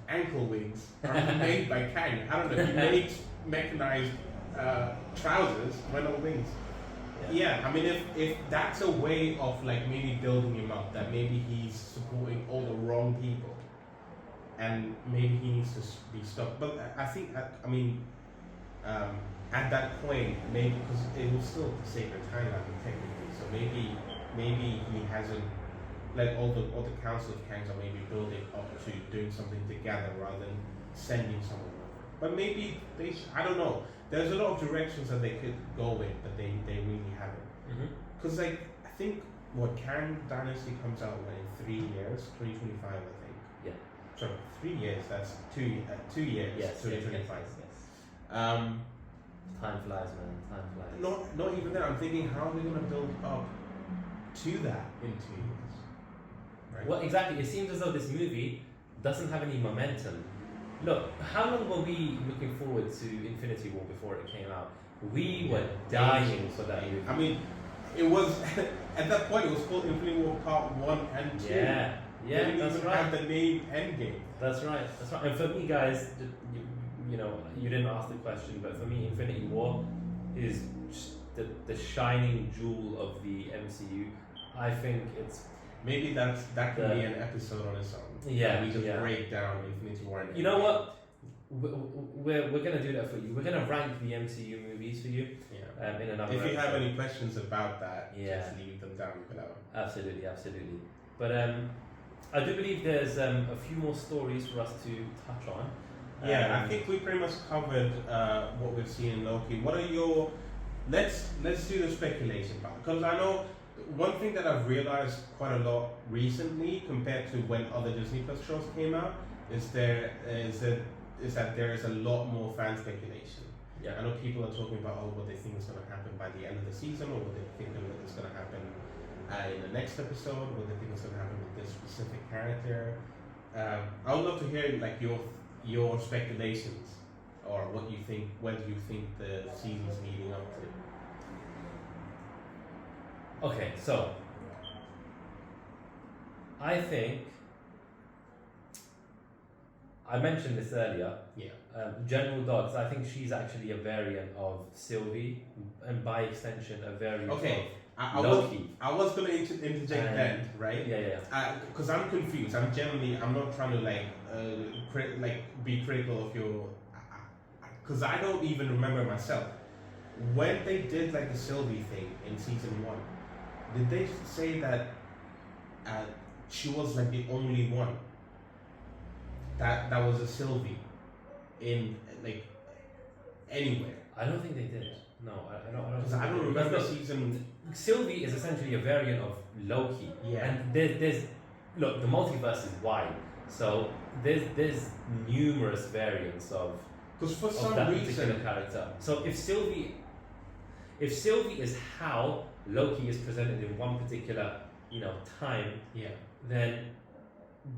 Speaker 1: ankle wings are made by Kang. I don't know. He makes mechanized trousers, but no wings. Yeah, I mean, if that's a way of like maybe building him up, that maybe he's supporting all the wrong people, and maybe he needs to be stopped. But I think, at that point, maybe because it was still the sacred timeline technically, so maybe he hasn't, like all the Council of Kangs are maybe building up to doing something together rather than sending someone over. But maybe I don't know. There's a lot of directions that they could go in, but they really haven't. Because I think Kang Dynasty comes out in 3 years, 2025, I think.
Speaker 2: Yeah.
Speaker 1: Sorry, 3 years. That's 2 years.
Speaker 2: Yes.
Speaker 1: 2025.
Speaker 2: Yes. Time flies, man. Time flies.
Speaker 1: Not even that. I'm thinking, how are we going to build up to that in 2 years? Right?
Speaker 2: Well, exactly. It seems as though this movie doesn't have any momentum. Look, how long were we looking forward to Infinity War before it came out? We were dying for that movie.
Speaker 1: I mean, it was at that point it was called Infinity War Part 1 and 2.
Speaker 2: Yeah,
Speaker 1: they didn't even have the name Endgame.
Speaker 2: That's right. And for me, guys, you didn't ask the question, but for me, Infinity War is just the shining jewel of the MCU. I think it's
Speaker 1: maybe that could be an episode on its own.
Speaker 2: Yeah,
Speaker 1: we just break down Infinity War. And
Speaker 2: you know what? We're gonna do that for you. We're gonna rank the MCU movies for you.
Speaker 1: Yeah.
Speaker 2: In another.
Speaker 1: If you have any questions about that, just leave them down below.
Speaker 2: Absolutely. But I do believe there's a few more stories for us to touch on.
Speaker 1: I think we pretty much covered what we've seen in Loki. What are your? Let's do the speculation part, because I know. One thing that I've realized quite a lot recently compared to when other Disney Plus shows came out is that there is a lot more fan speculation.
Speaker 2: Yeah.
Speaker 1: I know people are talking about what they think is going to happen by the end of the season, or what they think is going to happen in the next episode, what they think is going to happen with this specific character. I would love to hear like your speculations, or what you think, whether you think the season's leading up to.
Speaker 2: Okay, so I think I mentioned this earlier.
Speaker 1: Yeah.
Speaker 2: General Dogs, I think she's actually a variant of Sylvie, and by extension, a variant of Loki.
Speaker 1: I was going to interject then, right?
Speaker 2: Yeah.
Speaker 1: Because I'm confused. I'm not trying to be critical of your. Because I don't even remember myself. When they did like the Sylvie thing in season 1, did they say that she was like the only one that was a Sylvie in like anywhere?
Speaker 2: I don't think they did. No, I don't.
Speaker 1: Because I don't remember season.
Speaker 2: Sylvie is essentially a variant of Loki.
Speaker 1: Yeah.
Speaker 2: And there's look, the multiverse is wide, so there's numerous variants of.
Speaker 1: Because for
Speaker 2: of
Speaker 1: some
Speaker 2: that
Speaker 1: reason,
Speaker 2: particular character. So if Sylvie is how Loki is presented in one particular, time, then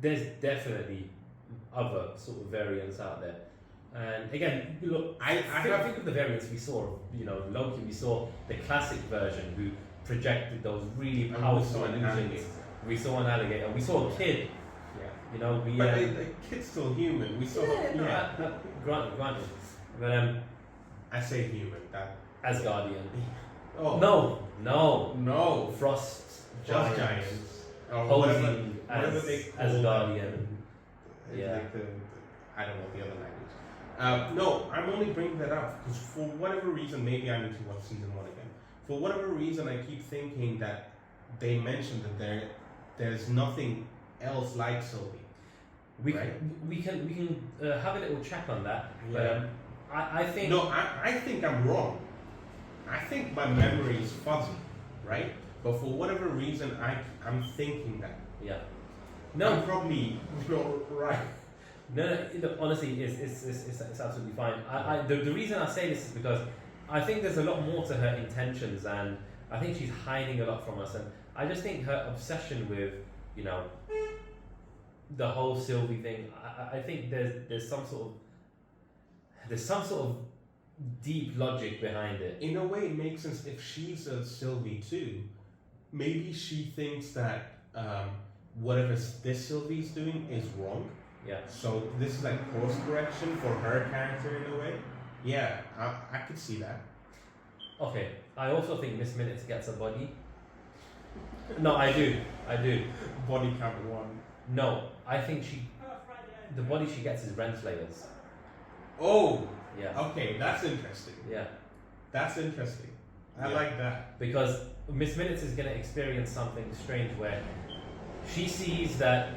Speaker 2: there's definitely other sort of variants out there. And again, look, I think of the variants we saw. Loki. We saw the classic version who projected those really powerful illusions. We saw an alligator. We saw a kid.
Speaker 1: Yeah. But the kid's still human. We saw.
Speaker 2: Granted. But
Speaker 1: I say human. That
Speaker 2: Asgardian.
Speaker 1: Oh
Speaker 2: No. Frost
Speaker 1: giants. Or
Speaker 2: posing
Speaker 1: whatever
Speaker 2: as
Speaker 1: they call
Speaker 2: Asgardian. Yeah.
Speaker 1: Like I don't know the other language. No, I'm only bringing that up because for whatever reason, maybe I need to watch season 1 again. For whatever reason, I keep thinking that they mentioned that there's nothing else like Sylvie.
Speaker 2: We can have a little check on that.
Speaker 1: Yeah.
Speaker 2: But I think
Speaker 1: I think I'm wrong. I think my memory is fuzzy, right? But for whatever reason, I'm thinking that.
Speaker 2: Yeah.
Speaker 1: No, I'm probably right.
Speaker 2: No, honestly, it's absolutely fine. The reason I say this is because I think there's a lot more to her intentions, and I think she's hiding a lot from us. And I just think her obsession with, the whole Sylvie thing. I think there's some sort of deep logic behind it.
Speaker 1: In a way, it makes sense. If she's a Sylvie too, maybe she thinks that whatever this Sylvie's doing is wrong.
Speaker 2: Yeah.
Speaker 1: So this is like course correction for her character in a way. Yeah, I could see that.
Speaker 2: Okay, I also think Miss Minutes gets a body. No, I do.
Speaker 1: Body count 1.
Speaker 2: No, I think the body she gets is Renslayer's.
Speaker 1: Oh.
Speaker 2: Yeah.
Speaker 1: Okay, that's interesting.
Speaker 2: Yeah.
Speaker 1: That's interesting. I like that.
Speaker 2: Because Miss Minutes is going to experience something strange where she sees that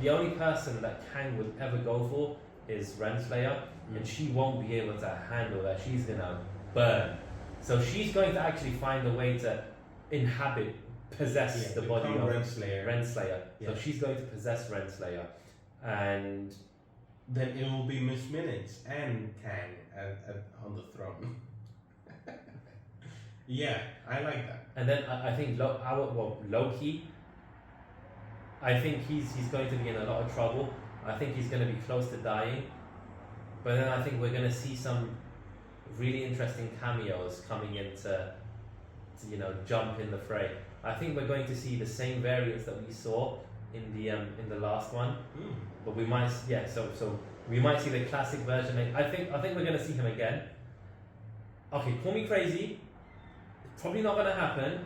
Speaker 2: the only person that Kang would ever go for is Renslayer, and she won't be able to handle that. She's going to burn. So she's going to actually find a way to possess the body of Renslayer. Yeah. So she's going to possess Renslayer, and
Speaker 1: then it will be Miss Minutes and Kang on the throne. Yeah, I like that.
Speaker 2: And then I think Loki. I think he's going to be in a lot of trouble. I think he's going to be close to dying. But then I think we're going to see some really interesting cameos coming in to jump in the fray. I think we're going to see the same variants that we saw in the last one. But we might so we might see the classic version. I think we're going to see him again. Okay, call me crazy. It's probably not going to happen.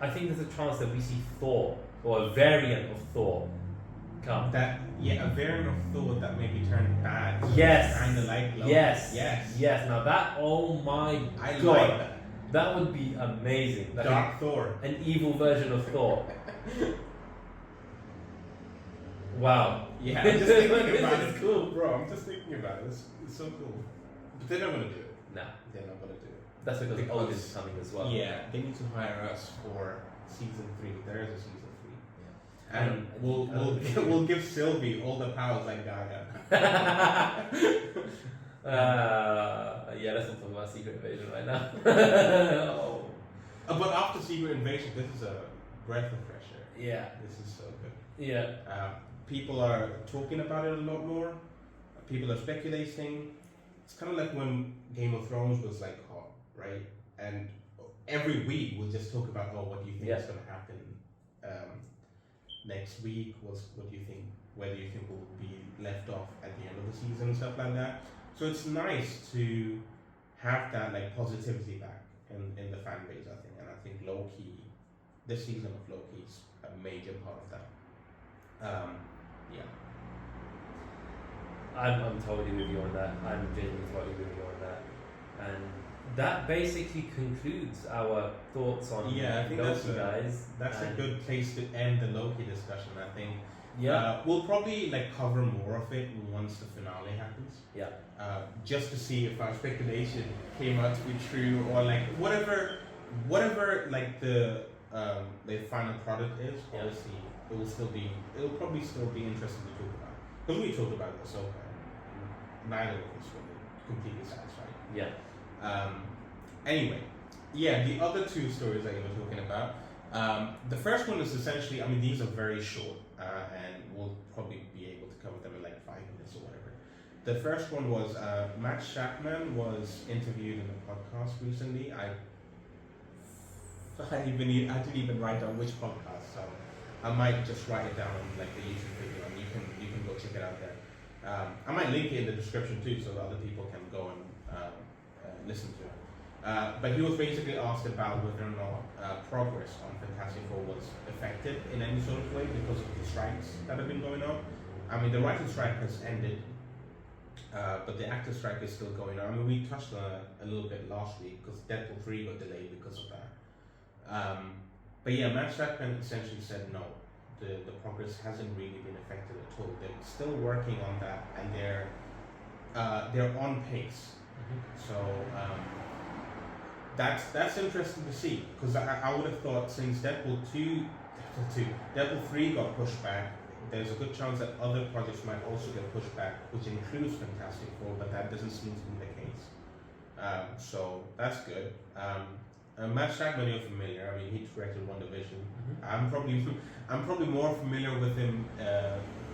Speaker 2: I think there's a chance that we see Thor, or a variant of Thor, come.
Speaker 1: A variant of Thor that maybe turned bad. So
Speaker 2: yes.
Speaker 1: Kind of like Loki.
Speaker 2: Yes. Now that, oh my
Speaker 1: I
Speaker 2: god,
Speaker 1: like that.
Speaker 2: That would be amazing. Like
Speaker 1: Dark Thor.
Speaker 2: An evil version of Thor. Wow.
Speaker 1: Yeah, I'm just thinking about it.
Speaker 2: It's cool,
Speaker 1: bro. I'm just thinking about it. It's so cool. But they're not gonna do it.
Speaker 2: Nah,
Speaker 1: they're not gonna do it.
Speaker 2: That's because Odin's coming as well.
Speaker 1: Yeah, they need to hire us for season 3. There is a season 3. And we'll give Sylvie all the powers like Gaia.
Speaker 2: Yeah, let's not talk about Secret Invasion right now. Oh.
Speaker 1: But after Secret Invasion, this is a breath of fresh air.
Speaker 2: Yeah.
Speaker 1: This is so good.
Speaker 2: Yeah.
Speaker 1: People are talking about it a lot more. People are speculating. It's kind of like when Game of Thrones was like hot, right? And every week we'll just talk about, what do you think is going to happen next week? What do you think? Whether you think we'll be left off at the end of the season and stuff like that. So it's nice to have that like positivity back in the fan base, I think. And I think Loki, this season of Loki is a major part of that. Yeah.
Speaker 2: I'm totally with you on that. I'm genuinely totally with you on that. And that basically concludes our thoughts on
Speaker 1: I think
Speaker 2: Loki, guys.
Speaker 1: That's a good place to end the Loki discussion, I think.
Speaker 2: Yeah.
Speaker 1: We'll probably like cover more of it once the finale happens.
Speaker 2: Yeah.
Speaker 1: Just to see if our speculation came out to be true, or like whatever like the final product is. Obviously, it'll probably still be interesting to talk about, because we talked about it so far. Neither of us were completely satisfied.
Speaker 2: Yeah.
Speaker 1: Anyway, the other two stories that you were talking about. The first one is essentially, I mean, these are very short, and we'll probably be able to cover them in like 5 minutes or whatever. The first one was Matt Shackman was interviewed in a podcast recently. I didn't even write down which podcast, so I might just write it down on like the YouTube video, and you can go check it out there. I might link it in the description too, so that other people can go and listen to it. But he was basically asked about whether or not progress on Fantastic Four was affected in any sort of way because of the strikes that have been going on. I mean, the writer's strike has ended, but the actor's strike is still going on. I mean, we touched on it a little bit last week because Deadpool 3 got delayed because of that. But yeah, Matt Shackman essentially said no, the progress hasn't really been affected at all. They're still working on that, and they're on pace. So that's interesting to see, because I would have thought since Deadpool 3 got pushed back, there's a good chance that other projects might also get pushed back, which includes Fantastic Four, but that doesn't seem to be the case. So that's good. Matt Shackman, you're familiar. I mean, he directed WandaVision. I'm probably more familiar with him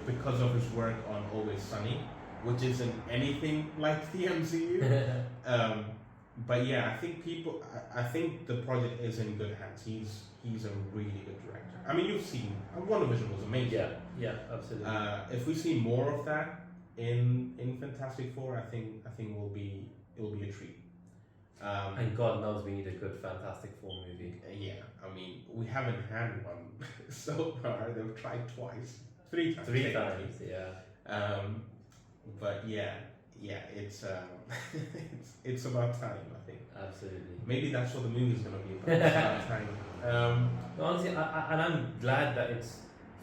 Speaker 1: because of his work on Always Sunny, which isn't anything like the MCU. But yeah, I think the project is in good hands. He's a really good director. I mean, you've seen WandaVision was amazing.
Speaker 2: Yeah, absolutely.
Speaker 1: If we see more of that in Fantastic Four, I think it will be a treat.
Speaker 2: And God knows we need a good Fantastic Four movie.
Speaker 1: Yeah, I mean, we haven't had one so far. They've tried three times.
Speaker 2: Yeah.
Speaker 1: But yeah, it's it's about time, I think.
Speaker 2: Absolutely.
Speaker 1: Maybe that's what the movie's gonna be about. It's about time.
Speaker 2: Honestly, and I'm glad that it's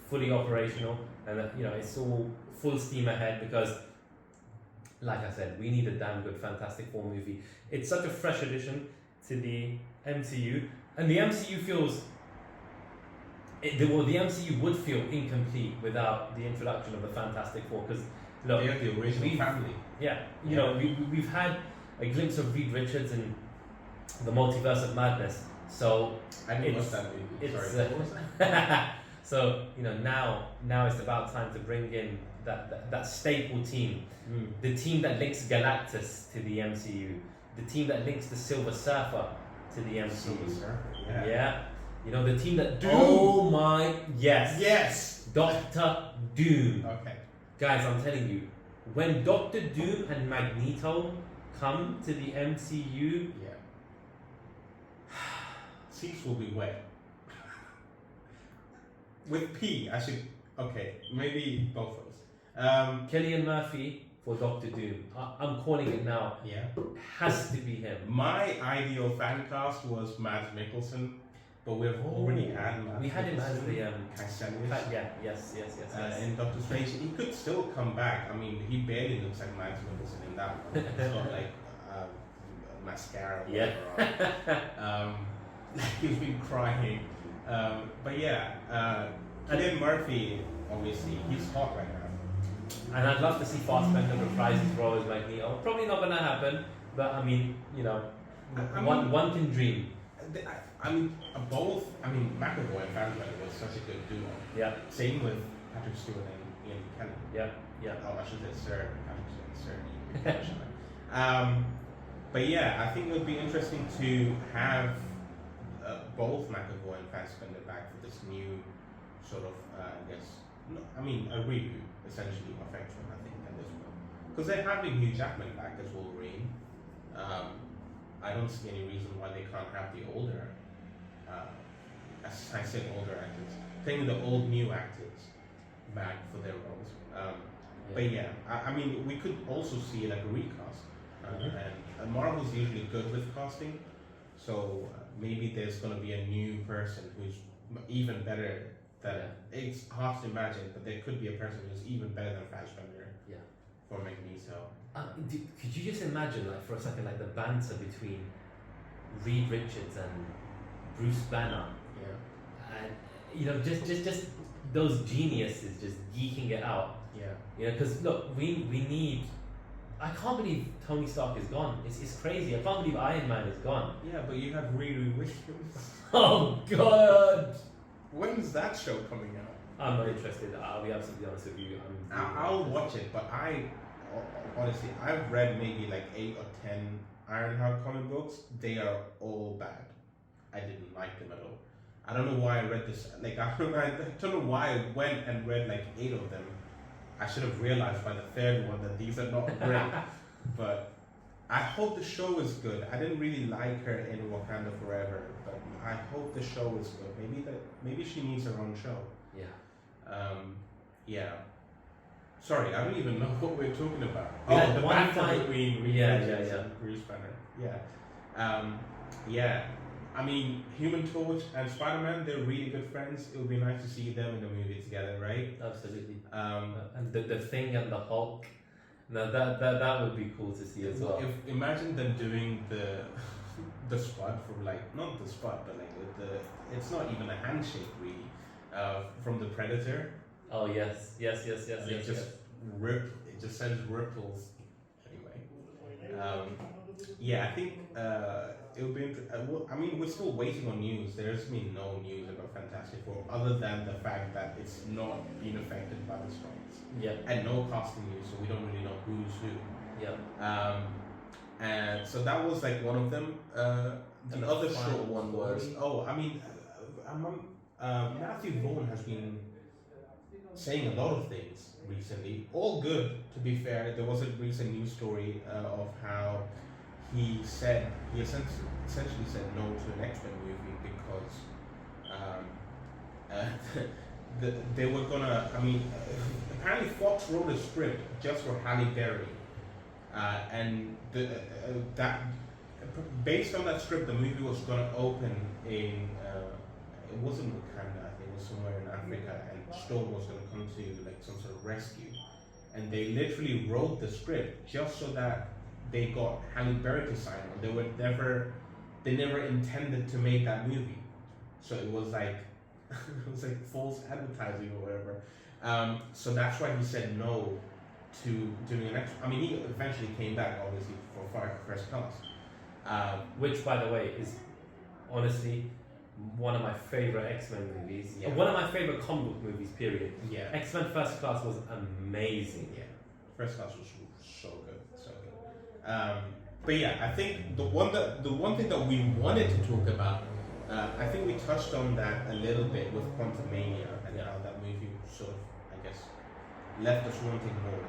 Speaker 2: fully operational and that it's all full steam ahead, because, like I said, we need a damn good Fantastic Four movie. It's such a fresh addition to the MCU, and the MCU feels. The MCU would feel incomplete without the introduction of the Fantastic Four, because look,
Speaker 1: they are the original family.
Speaker 2: Yeah, we've had a glimpse of Reed Richards in the Multiverse of Madness. So
Speaker 1: I didn't watch that movie. Sorry, what was that?
Speaker 2: So now it's about time to bring in that staple team, the team that links Galactus to the MCU, the team that links the Silver Surfer to the MCU.
Speaker 1: Silver Surfer,
Speaker 2: yeah. The team that
Speaker 1: Doom.
Speaker 2: Oh my yes,
Speaker 1: Doctor
Speaker 2: Doom.
Speaker 1: Okay,
Speaker 2: guys, I'm telling you, when Doctor Doom and Magneto come to the MCU,
Speaker 1: seats will be wet. With P, I should. Okay, maybe both of us.
Speaker 2: Cillian Murphy for Doctor Doom. I'm calling it now.
Speaker 1: Yeah,
Speaker 2: has to be him.
Speaker 1: My ideal fan cast was Mads Mikkelsen, but we've already had Mads.
Speaker 2: We had him as the
Speaker 1: Caecilius.
Speaker 2: Yes.
Speaker 1: In Doctor Strange, he could still come back. I mean, he barely looks like Mads Mikkelsen in that one. It's not like mascara or whatever. He's been crying. But yeah, Cillian Murphy, obviously, he's hot right now.
Speaker 2: And I'd love to see Fassbender reprise his role as Magneto. Probably not gonna happen, but I mean, you know, one can dream.
Speaker 1: Both. I mean, McAvoy and Fassbender was such a good duo.
Speaker 2: Yeah.
Speaker 1: Same with Patrick Stewart and Ian McKellen.
Speaker 2: Yeah. Yeah.
Speaker 1: Oh, I should say Sir Patrick Stewart, Sir. But yeah, I think it would be interesting to have both McAvoy and Fassbender back for this new sort of, a reboot essentially of X-Men, I think, at this point. Because they're having Hugh Jackman back as Wolverine. I don't see any reason why they can't have the older, as I said, older actors, taking the old new actors back for their roles. But yeah, I mean, we could also see like a recast. And Marvel's usually good with casting, so maybe there's going to be a new person who's even better than. It's hard to imagine, but there could be a person who's even better than Fassbender.
Speaker 2: Yeah.
Speaker 1: For Magneto.
Speaker 2: Could you just imagine, like, for a second, like the banter between Reed Richards and Bruce Banner?
Speaker 1: Yeah.
Speaker 2: And you know, just those geniuses just geeking it out.
Speaker 1: Yeah.
Speaker 2: You know, because look, we need. I can't believe Tony Stark is gone. It's crazy. I can't believe Iron Man is gone.
Speaker 1: Yeah, but you have Reed Richards.
Speaker 2: Oh God!
Speaker 1: When's that show coming out?
Speaker 2: I'm not interested. I'll be absolutely honest with you.
Speaker 1: I'll watch it, but honestly, I've read maybe like 8 or 10 Ironheart comic books. They are all bad. I didn't like them at all. I don't know why I read this. Like I don't know why I went and read like 8 of them. I should have realized by the third one that these are not great. But I hope the show is good. I didn't really like her in Wakanda Forever, but I hope the show is good. Maybe she needs her own show.
Speaker 2: Yeah.
Speaker 1: Yeah. Sorry, I don't even know what we're talking about.
Speaker 2: Yeah,
Speaker 1: the banter between Reed Richards
Speaker 2: yeah.
Speaker 1: and Bruce Banner. Yeah. Yeah. I mean, Human Torch and Spider-Man, they're really good friends. It would be nice to see them in a movie together, right?
Speaker 2: Absolutely. And the Thing and the Hulk. Now that would be cool to see as well.
Speaker 1: Imagine them doing the spot from like, not the spot, but like it's not even a handshake really, from the Predator.
Speaker 2: Oh yes.
Speaker 1: It just sends ripples. Anyway, yeah, I think it would be. I mean, we're still waiting on news. There's been no news about Fantastic Four other than the fact that it's not being affected by the strikes.
Speaker 2: Yeah.
Speaker 1: And no casting news, so we don't really know who's who.
Speaker 2: Yeah.
Speaker 1: And so that was like one of them. The other short one was Matthew Vaughn has been saying a lot of things recently, all good to be fair. There was a recent news story of how he essentially said no to an X-Men movie because they were gonna, apparently Fox wrote a script just for Halle Berry, and that based on that script the movie was gonna open in it wasn't Wakanda, I think it was somewhere in Africa, and Storm was gonna come to like some sort of rescue, and they literally wrote the script just so that they got Halle Berry to sign on. They never intended to make that movie, so it was like false advertising or whatever. So that's why he said no to doing an extra. He eventually came back, obviously, for First Class,
Speaker 2: which, by the way, is honestly one of my favorite X-Men movies.
Speaker 1: Yeah.
Speaker 2: One of my favorite comic book movies. Period.
Speaker 1: Yeah.
Speaker 2: X-Men First Class was amazing.
Speaker 1: Yeah. First Class was so good, so good. But yeah, I think the one thing that we wanted to talk about, I think we touched on that a little bit with Quantumania and how that movie sort of, I guess, left us wanting more.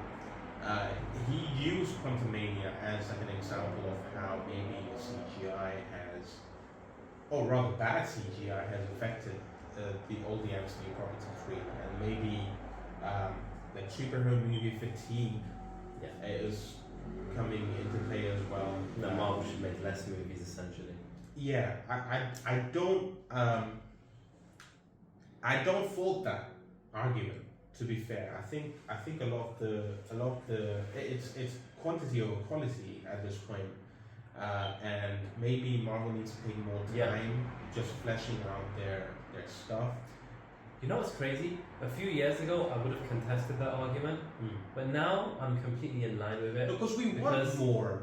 Speaker 1: He used Quantumania as like an example of how maybe CGI has, or rather bad CGI has affected all the MCU properties really, and maybe like superhero movie fatigue is coming into play as well.
Speaker 2: No, Marvel should make less movies essentially.
Speaker 1: Yeah, I don't fault that argument. To be fair, I think a lot of the it's quantity over quality at this point, and maybe Marvel needs to take more time just fleshing out their stuff.
Speaker 2: You know what's crazy? A few years ago, I would have contested that argument, but now I'm completely in line with it.
Speaker 1: Because we want more.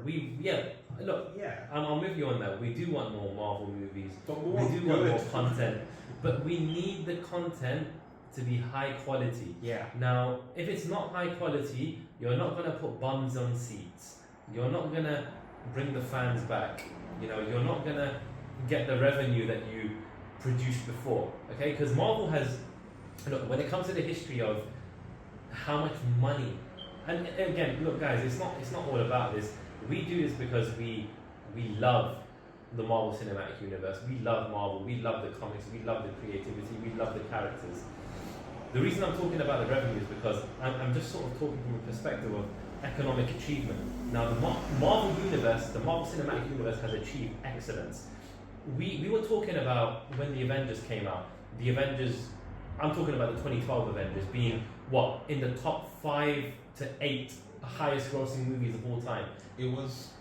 Speaker 2: Look, I'm with you on that. We do want more Marvel movies.
Speaker 1: But more
Speaker 2: We do want more content, but we need the content to be high quality.
Speaker 1: Yeah.
Speaker 2: Now, if it's not high quality, you're not gonna put bums on seats. You're not gonna bring the fans back. You know, you're not gonna get the revenue that you produced before. Okay, because Marvel has, look, when it comes to the history of how much money, and again, look, guys, it's not all about this. We do this because we love the Marvel Cinematic Universe. We love Marvel. We love the comics. We love the creativity. We love the characters. The reason I'm talking about the revenue is because I'm just sort of talking from a perspective of economic achievement. Now, the Marvel Universe, the Marvel Cinematic Universe has achieved excellence. We were talking about when the Avengers came out. The Avengers, I'm talking about the 2012 Avengers being what, in the top 5 to 8 highest grossing movies of all time.
Speaker 1: It was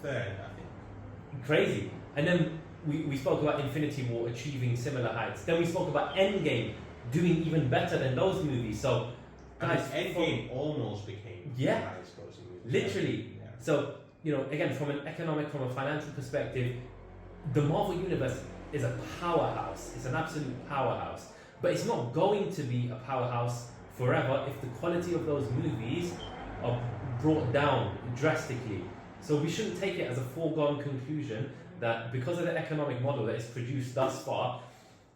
Speaker 1: third, I think.
Speaker 2: Crazy. And then we spoke about Infinity War achieving similar heights. Then we spoke about Endgame doing even better than those movies. So, guys,
Speaker 1: Endgame almost became the highest grossing movie.
Speaker 2: Literally.
Speaker 1: Yeah.
Speaker 2: So, you know, again, from a financial perspective, the Marvel Universe is a powerhouse. It's an absolute powerhouse. But it's not going to be a powerhouse forever if the quality of those movies are brought down drastically. So we shouldn't take it as a foregone conclusion that because of the economic model that is produced thus far,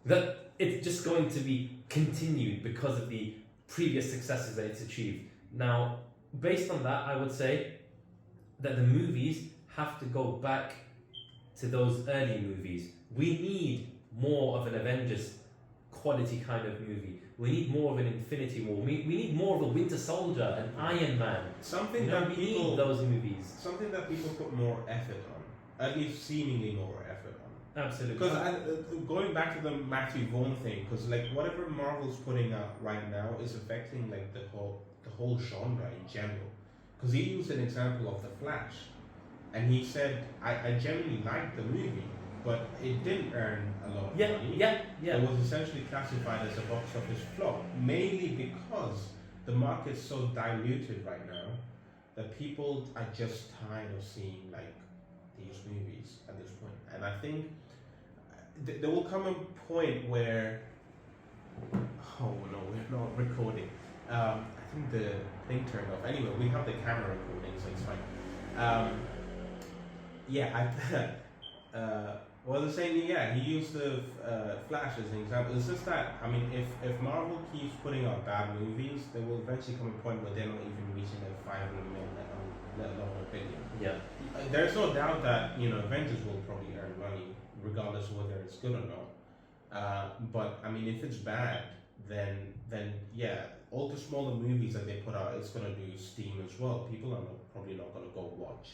Speaker 2: that it's just going to be continued because of the previous successes that it's achieved. Now, based on that, I would say that the movies have to go back to those early movies. We need more of an Avengers quality kind of movie. We need more of an Infinity War. We need more of a Winter Soldier, an Iron Man.
Speaker 1: Something
Speaker 2: we need those movies.
Speaker 1: Something that people put more effort on, at least seemingly more effort on.
Speaker 2: Absolutely.
Speaker 1: Because going back to the Matthew Vaughn thing, because like whatever Marvel's putting out right now is affecting like the whole genre in general. Because he used an example of the Flash, and he said, I genuinely liked the movie, but it didn't earn a lot of money. It was essentially classified as a box office flop, mainly because the market's so diluted right now that people are just tired of seeing like these movies at this point. And I think there will come a point where, oh no, we're not recording. I think the thing turned off. Anyway, we have the camera recording, so it's fine. Well, the same, he used the Flash as an example. It's just that, I mean, if Marvel keeps putting out bad movies, there will eventually come a point where they're not even reaching that 500 million, let alone a billion.
Speaker 2: Yeah.
Speaker 1: There's no doubt that, you know, Avengers will probably earn money, regardless of whether it's good or not. But, I mean, if it's bad, then all the smaller movies that they put out, it's going to do steam as well. People are probably not going to go watch,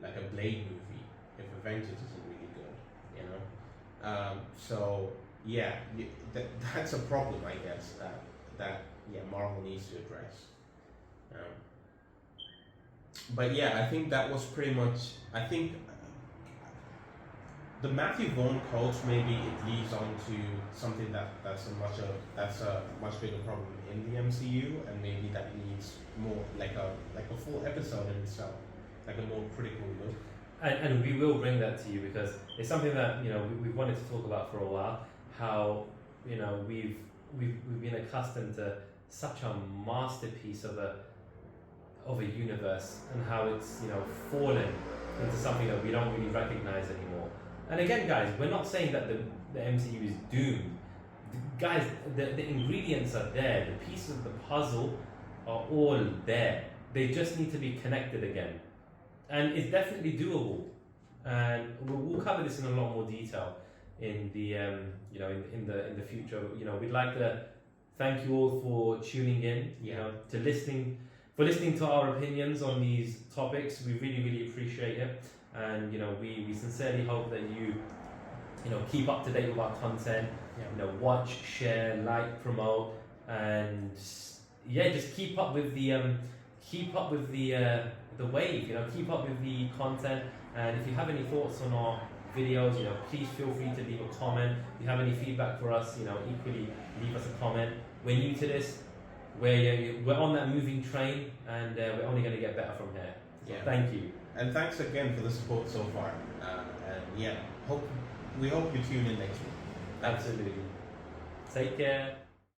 Speaker 1: like a Blade movie, if Avengers isn't really good. You know, that's a problem, I guess, that Marvel needs to address. But I think that was pretty much. I think the Matthew Vaughn quotes, maybe it leads on to something that's a much bigger problem in the MCU, and maybe that needs more like a full episode in itself, like a more critical look.
Speaker 2: And we will bring that to you because it's something that, you know, we've wanted to talk about for a while. How, you know, we've been accustomed to such a masterpiece of a universe, and how it's, you know, fallen into something that we don't really recognize anymore. And again, guys, we're not saying that the MCU is doomed. Guys, the ingredients are there. The pieces of the puzzle are all there. They just need to be connected again. And it's definitely doable, and we'll cover this in a lot more detail in the in the future. You know, we'd like to thank you all for tuning in. You know, listening to our opinions on these topics. We really appreciate it, and you know, we sincerely hope that you keep up to date with our content. You know, watch, share, like, promote, and just keep up with the wave, you know, keep up with the content. And if you have any thoughts on our videos, you know, please feel free to leave a comment. If you have any feedback for us, you know, equally leave us a comment. We're new to this. We're on that moving train, and we're only going to get better from here. So thank you.
Speaker 1: And thanks again for the support so far. And yeah, we hope you tune in next week.
Speaker 2: Absolutely. Take care.